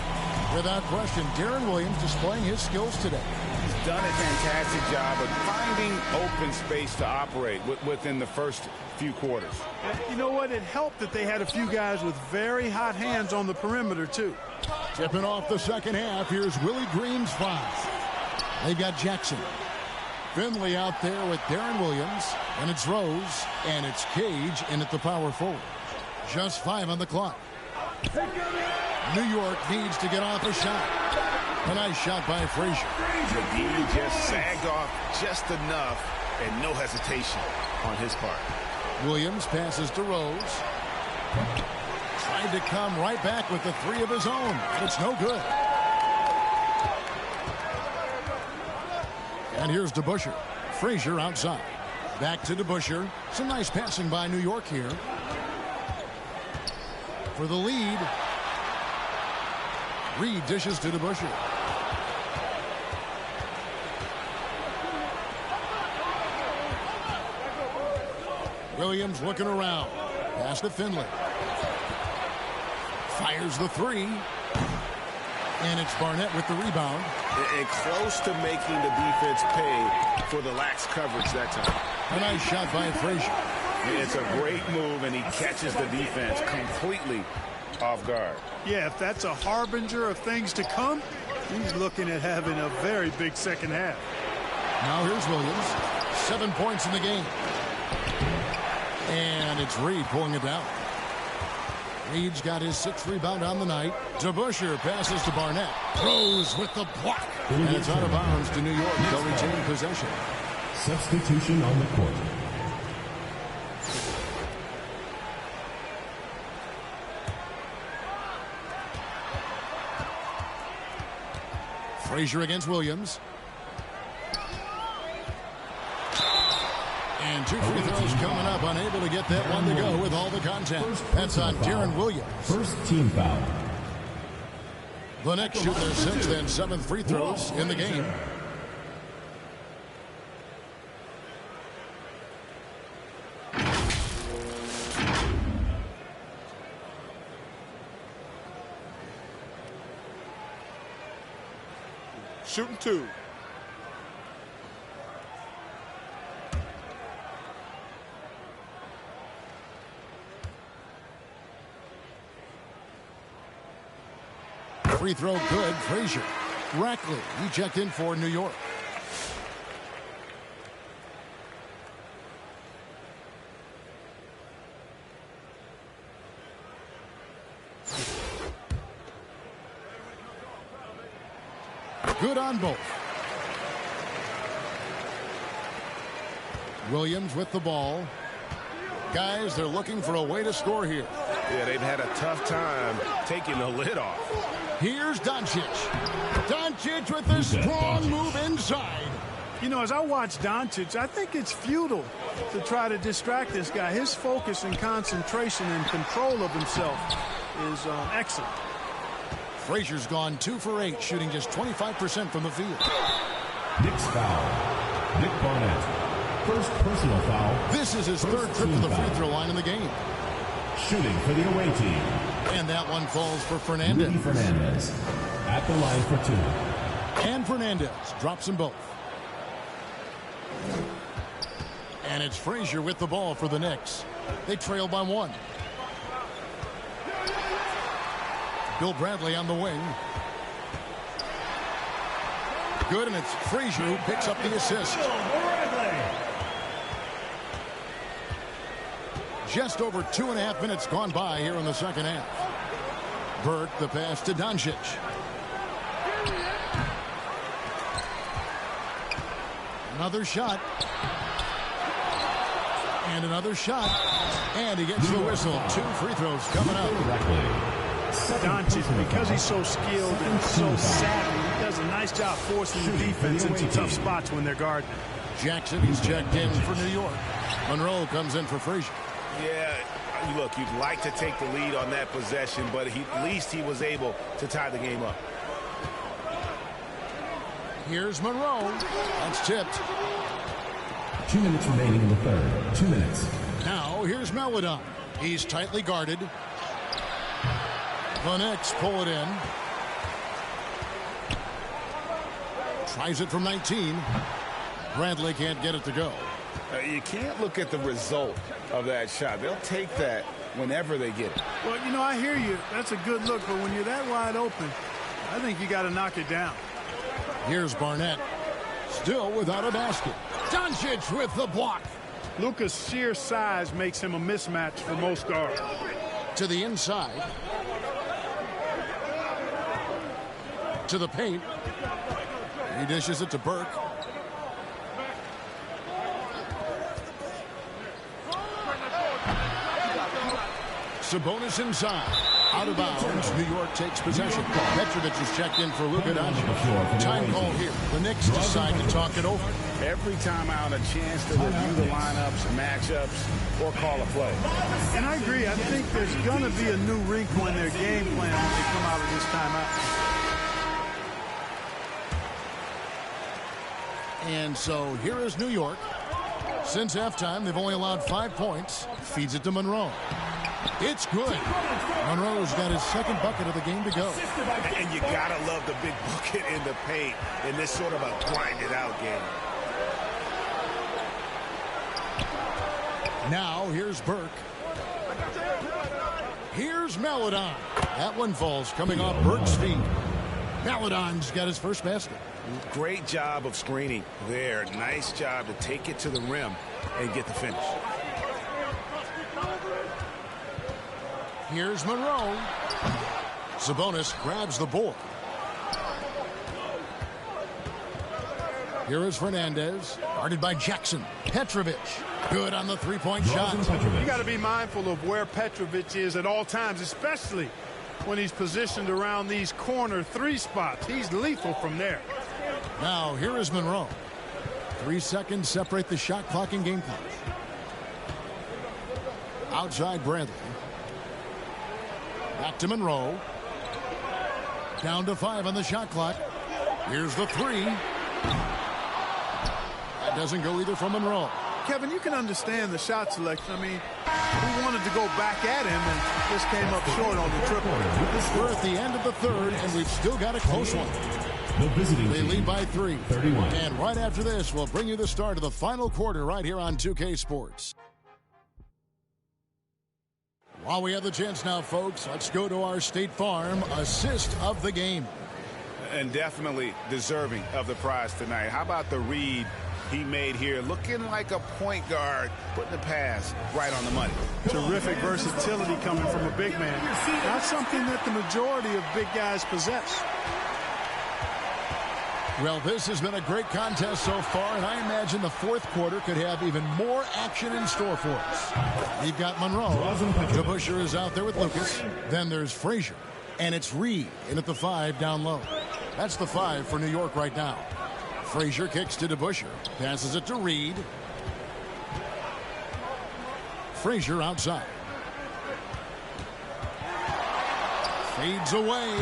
Speaker 1: Without question, Deron Williams displaying his skills today.
Speaker 3: He's done a fantastic job of finding open space to operate within the first few quarters.
Speaker 4: You know what? It helped that they had a few guys with very hot hands on the perimeter, too.
Speaker 1: Tipping off the second half, here's Willie Green's 5. They've got Jackson. Finley out there with Deron Williams, and it's Rose, and it's Cage in at the power forward. Just 5 on the clock. New York needs to get off a shot. A nice shot by Frazier.
Speaker 3: The D just sagged off just enough, and no hesitation on his part.
Speaker 1: Williams passes to Rose. Tried to come right back with the 3 of his own. It's no good. And here's DeBusschere. Frazier outside. Back to DeBusschere. Some nice passing by New York here. For the lead. Reed dishes to DeBusschere. Williams looking around. Pass to Finley. Fires the 3. And it's Barnett with the rebound.
Speaker 3: And close to making the defense pay for the lax coverage that time.
Speaker 1: A nice shot by Frazier.
Speaker 3: It's a great move, and he catches the defense completely off guard.
Speaker 4: Yeah, if that's a harbinger of things to come, he's looking at having a very big second half.
Speaker 1: Now here's Williams. 7 points in the game. And it's Reed pulling it down. Reed's got his 6th rebound on the night. DeBusschere passes to Barnett. Rose with the block. And it's out of bounds to New York. They'll retain possession.
Speaker 5: Substitution on the court.
Speaker 1: Frazier against Williams. And 2 free throws coming up. Unable to get that one to go with all the contact. That's on Deron Williams.
Speaker 5: First team foul.
Speaker 1: The Knicks shoot their 6th and 7th free throws in the game.
Speaker 3: Shooting 2.
Speaker 1: Free throw good. Frazier. Rackley. He checked in for New York. Good on both. Williams with the ball. Guys, they're looking for a way to score here.
Speaker 3: Yeah, they've had a tough time taking the lid off.
Speaker 1: Here's Doncic. Doncic with a strong move inside.
Speaker 4: You know, as I watch Doncic, I think it's futile to try to distract this guy. His focus and concentration and control of himself is excellent.
Speaker 1: Frazier's gone 2 for 8, shooting just 25% from the field.
Speaker 5: Knicks foul. Nick Barnett. First personal foul.
Speaker 1: This is his 3rd trip to the free throw line in the game.
Speaker 5: Shooting for the away team.
Speaker 1: And that one falls for Fernandez.
Speaker 5: Rudy Fernandez at the line for 2.
Speaker 1: And Fernandez drops them both. And it's Frazier with the ball for the Knicks. They trail by 1. Bill Bradley on the wing. Good, and it's Frazier who picks up the assist. Just over 2.5 minutes gone by here in the second half. Burke, the pass to Doncic. Another shot. And another shot. And he gets the whistle. 2 free throws coming up.
Speaker 4: Doncic, because he's so skilled and so savvy, he does a nice job forcing the defense into tough spots when they're guarding.
Speaker 1: Jackson, he's checked in for New York. Monroe comes in for Frazier.
Speaker 3: Yeah, look, you'd like to take the lead on that possession, but at least he was able to tie the game up.
Speaker 1: Here's Monroe. That's tipped.
Speaker 5: 2 minutes remaining in the third. 2 minutes.
Speaker 1: Now here's Melodon. He's tightly guarded. The Knicks pull it in. Tries it from 19. Bradley can't get it to go.
Speaker 3: You can't look at the result of that shot. They'll take that whenever they get it.
Speaker 4: Well, you know, I hear you. That's a good look, but when you're that wide open, I think you got to knock it down.
Speaker 1: Here's Barnett. Still without a basket. Doncic with the block.
Speaker 4: Luka's sheer size makes him a mismatch for most guards.
Speaker 1: To the inside. To the paint. He dishes it to Burke. Sabonis inside. Out of bounds. New York takes possession. Petrovic is checked in for Luka Doncic. Time call here. The Knicks decide to talk it over.
Speaker 3: Every time out, a chance to review the lineups, matchups, or call a play.
Speaker 4: And I agree. I think there's going to be a new wrinkle in their game plan when they come out of this timeout.
Speaker 1: And so here is New York. Since halftime, they've only allowed 5 points. Feeds it to Monroe. It's good. Monroe's got his second bucket of the game to go.
Speaker 3: And you gotta love the big bucket in the paint in this sort of a grinded out game.
Speaker 1: Now here's Burke. Here's Maledon. That one falls coming off Burke's feet. Maledon's got his first basket.
Speaker 3: Great job of screening there. Nice job to take it to the rim and get the finish.
Speaker 1: Here's Monroe. Sabonis grabs the board. Here is Fernandez, guarded by Jackson. Petrovic, good on the three-point shot.
Speaker 4: You got to be mindful of where Petrovic is at all times, especially when he's positioned around these corner three spots. He's lethal from there.
Speaker 1: Now, here is Monroe. 3 seconds separate the shot clock and game clock. Outside Bradley. Back to Monroe. Down to 5 on the shot clock. Here's the 3. That doesn't go either from Monroe.
Speaker 4: Kevin, you can understand the shot selection. I mean, he wanted to go back at him and just came up short on the triple.
Speaker 1: We're at the end of the third, and we've still got a close one. They lead by 3.
Speaker 5: 31.
Speaker 1: And right after this, we'll bring you the start of the final quarter right here on 2K Sports. While we have the chance now, folks, let's go to our State Farm assist of the game.
Speaker 3: And definitely deserving of the prize tonight. How about the read he made here? Looking like a point guard, putting the pass right on the money.
Speaker 4: Terrific versatility coming from a big man. Not something that the majority of big guys possess.
Speaker 1: Well, this has been a great contest so far, and I imagine the fourth quarter could have even more action in store for us. We've got Monroe. DeBusschere is out there with Lucas. Then there's Frazier. And it's Reed in at the 5 down low. That's the 5 for New York right now. Frazier kicks to DeBusschere. Passes it to Reed. Frazier outside. Fades away.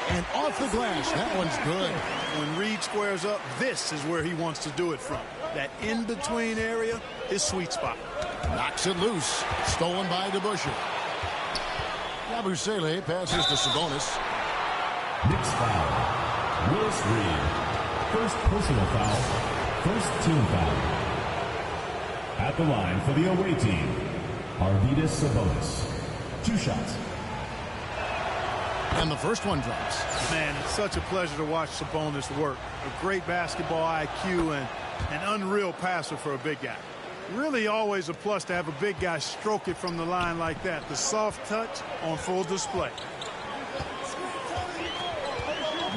Speaker 1: And off the glass. That one's good.
Speaker 4: When Reed squares up, this is where he wants to do it from. That in-between area is sweet spot.
Speaker 1: Knocks it loose. Stolen by DeBusschere. Yabusele passes to Sabonis.
Speaker 5: Knicks foul. Willis Reed. First personal foul. First team foul. At the line for the away team, Arvydas Sabonis. 2 shots.
Speaker 1: And the first one drops.
Speaker 4: Man, it's such a pleasure to watch Sabonis work. A great basketball IQ and an unreal passer for a big guy. Really always a plus to have a big guy stroke it from the line like that. The soft touch on full display.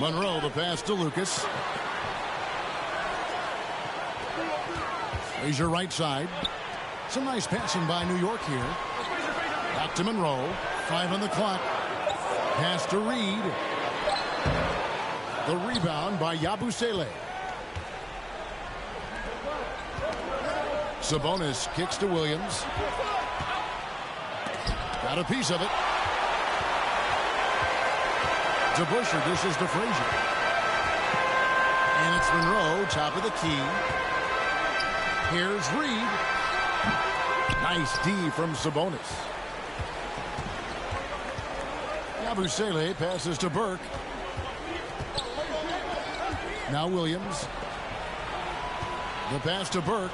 Speaker 1: Monroe, the pass to Lucas. Frazier right side. Some nice passing by New York here. Back to Monroe. 5 on the clock. Pass to Reed. The rebound by Yabusele. Sabonis kicks to Williams. Got a piece of it. DeBusschere dishes to Frazier. And it's Monroe, top of the key. Here's Reed. Nice D from Sabonis. Yabusele passes to Burke. Now Williams. The pass to Burke.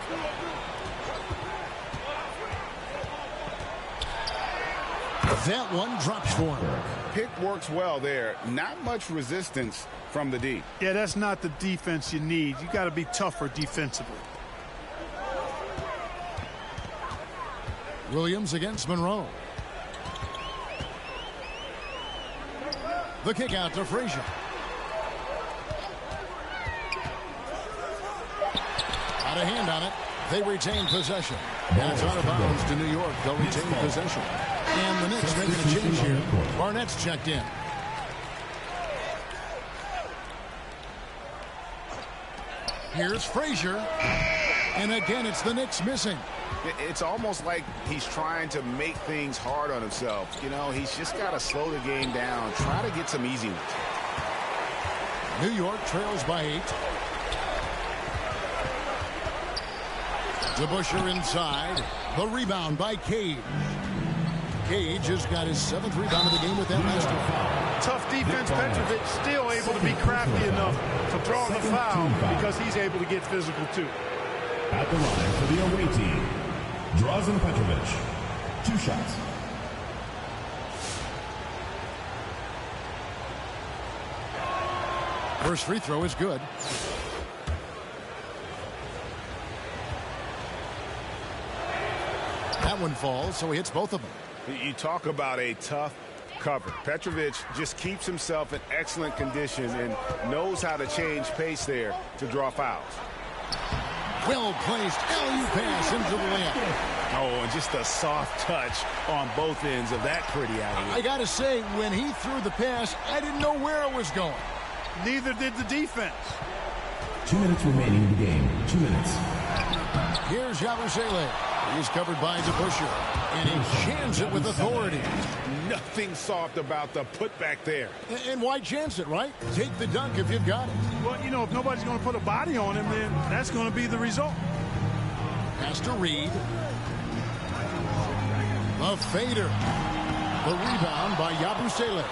Speaker 1: That one drops for him.
Speaker 3: Pick works well there. Not much resistance from the D.
Speaker 4: Yeah, that's not the defense you need. You got to be tougher defensively.
Speaker 1: Williams against Monroe. The kick out to Frazier. Out of hand on it. They retain possession. And it's out of bounds to New York. They'll retain possession. And the Knicks making a change here. Barnett's checked in. Here's Frazier. And again, it's the Knicks missing.
Speaker 3: It's almost like he's trying to make things hard on himself. You know, he's just got to slow the game down. Try to get some easy ones.
Speaker 1: New York trails by 8. DeBusschere inside. The rebound by Cage. Cage has got his 7th rebound of the game with that last one.
Speaker 4: Tough defense. Petrovic still able to be crafty enough to draw the foul because he's able to get physical too.
Speaker 5: At the line for the away team, Drazen Petrovic. 2 shots.
Speaker 1: First free throw is good. That one falls, so he hits both of them.
Speaker 3: You talk about a tough cover. Petrovic just keeps himself in excellent condition and knows how to change pace there to draw fouls.
Speaker 1: Well-placed alley-oop pass into the layup.
Speaker 3: Oh, and just a soft touch on both ends of that pretty alley-oop.
Speaker 1: I got to say, when he threw the pass, I didn't know where it was going.
Speaker 4: Neither did the defense.
Speaker 5: 2 minutes remaining in the game. 2 minutes.
Speaker 1: Here's Yabusele. He's covered by DeBusschere, and he jams it with authority.
Speaker 3: Nothing soft about the putback there.
Speaker 1: And why chance it, right? Take the dunk if you've got it.
Speaker 4: Well, you know, if nobody's going to put a body on him, then that's going to be the result.
Speaker 1: Pass to Reed. The fader. The rebound by Yabusele.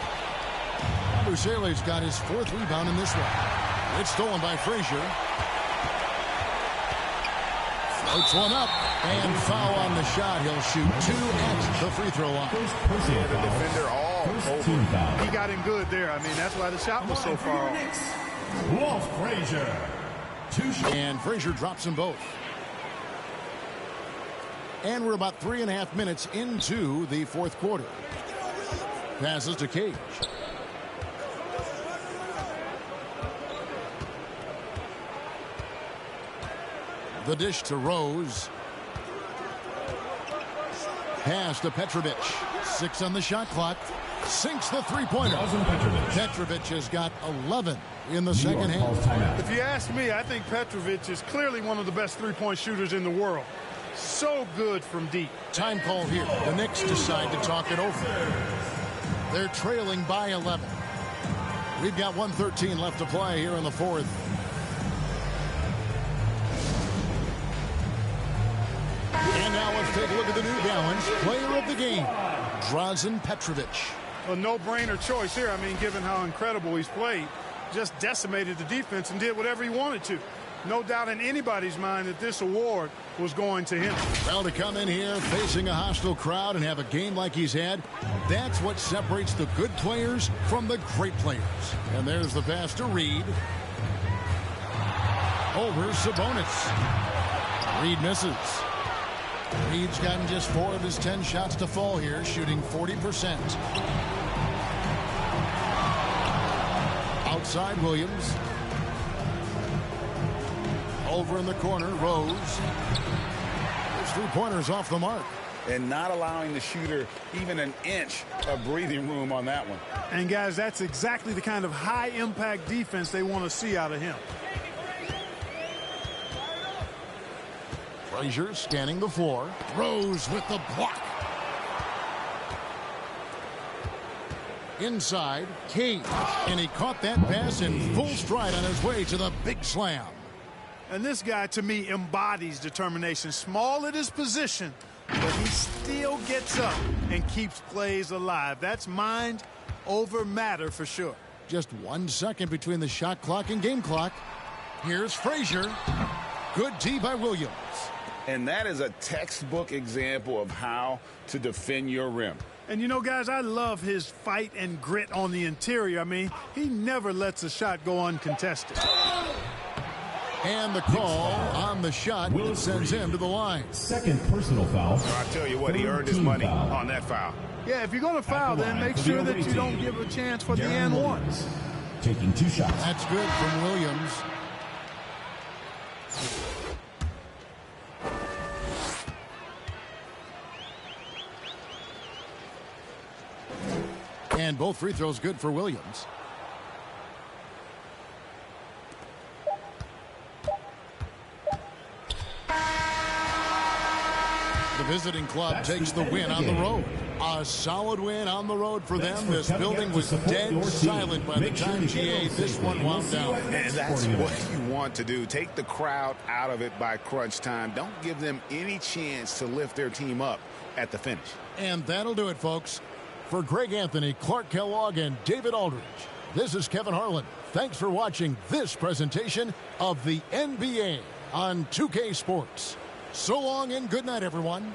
Speaker 1: Yabusele's got his 4th rebound in this one. It's stolen by Frazier. Floats one up. And foul on the shot. He'll shoot 2 at the free throw line.
Speaker 3: Yeah, the defender all over.
Speaker 4: He got him good there. I mean, that's why the shot was so far off.
Speaker 5: Walt Frazier. 2 shots.
Speaker 1: And Frazier drops them both. And we're about 3.5 minutes into the 4th quarter. Passes to Cage. The dish to Rose. Pass to Petrovic. 6 on the shot clock. Sinks the three-pointer. Petrovic has got 11 in the second half.
Speaker 4: If you ask me, I think Petrovic is clearly one of the best three-point shooters in the world. So good from deep.
Speaker 1: Time call here. The Knicks decide to talk it over. They're trailing by 11. We've got 1:13 left to play here in the 4th. And now let's take a look at the New Balance player of the game, Drazen Petrovic.
Speaker 4: A no-brainer choice here. I mean, given how incredible he's played, just decimated the defense and did whatever he wanted to. No doubt in anybody's mind that this award was going to him.
Speaker 1: Well, to come in here facing a hostile crowd and have a game like he's had, that's what separates the good players from the great players. And there's the pass to Reed. Over Sabonis. Reed misses. Reed's gotten just 4 of his 10 shots to fall here, shooting 40%. Outside Williams. Over in the corner, Rose. His 3-pointer's off the mark.
Speaker 3: And not allowing the shooter even an inch of breathing room on that one.
Speaker 4: And guys, that's exactly the kind of high-impact defense they want to see out of him.
Speaker 1: Frazier scanning the floor. Rose with the block. Inside, Cage. And he caught that pass in full stride on his way to the big slam.
Speaker 4: And this guy, to me, embodies determination. Small at his position, but he still gets up and keeps plays alive. That's mind over matter for sure.
Speaker 1: Just 1 second between the shot clock and game clock. Here's Frazier. Good D by Williams.
Speaker 3: And that is a textbook example of how to defend your rim.
Speaker 4: And, you know, guys, I love his fight and grit on the interior. I mean, he never lets a shot go uncontested.
Speaker 1: And the call on the shot that sends him to the line.
Speaker 5: Second personal foul.
Speaker 3: I tell you what, he earned his money on that foul.
Speaker 4: Yeah, if you're going to foul, then make sure that you don't give a chance for the and one.
Speaker 5: Taking 2 shots.
Speaker 1: That's good from Williams. And both free throws good for Williams. The visiting club takes the win on the road. A solid win on the road for them. This building was dead silent by the time GA this one wound down.
Speaker 3: And that's what you want to do. Take the crowd out of it by crunch time. Don't give them any chance to lift their team up at the finish.
Speaker 1: And that'll do it, folks. For Greg Anthony, Clark Kellogg, and David Aldridge, this is Kevin Harlan. Thanks for watching this presentation of the NBA on 2K Sports. So long and good night, everyone.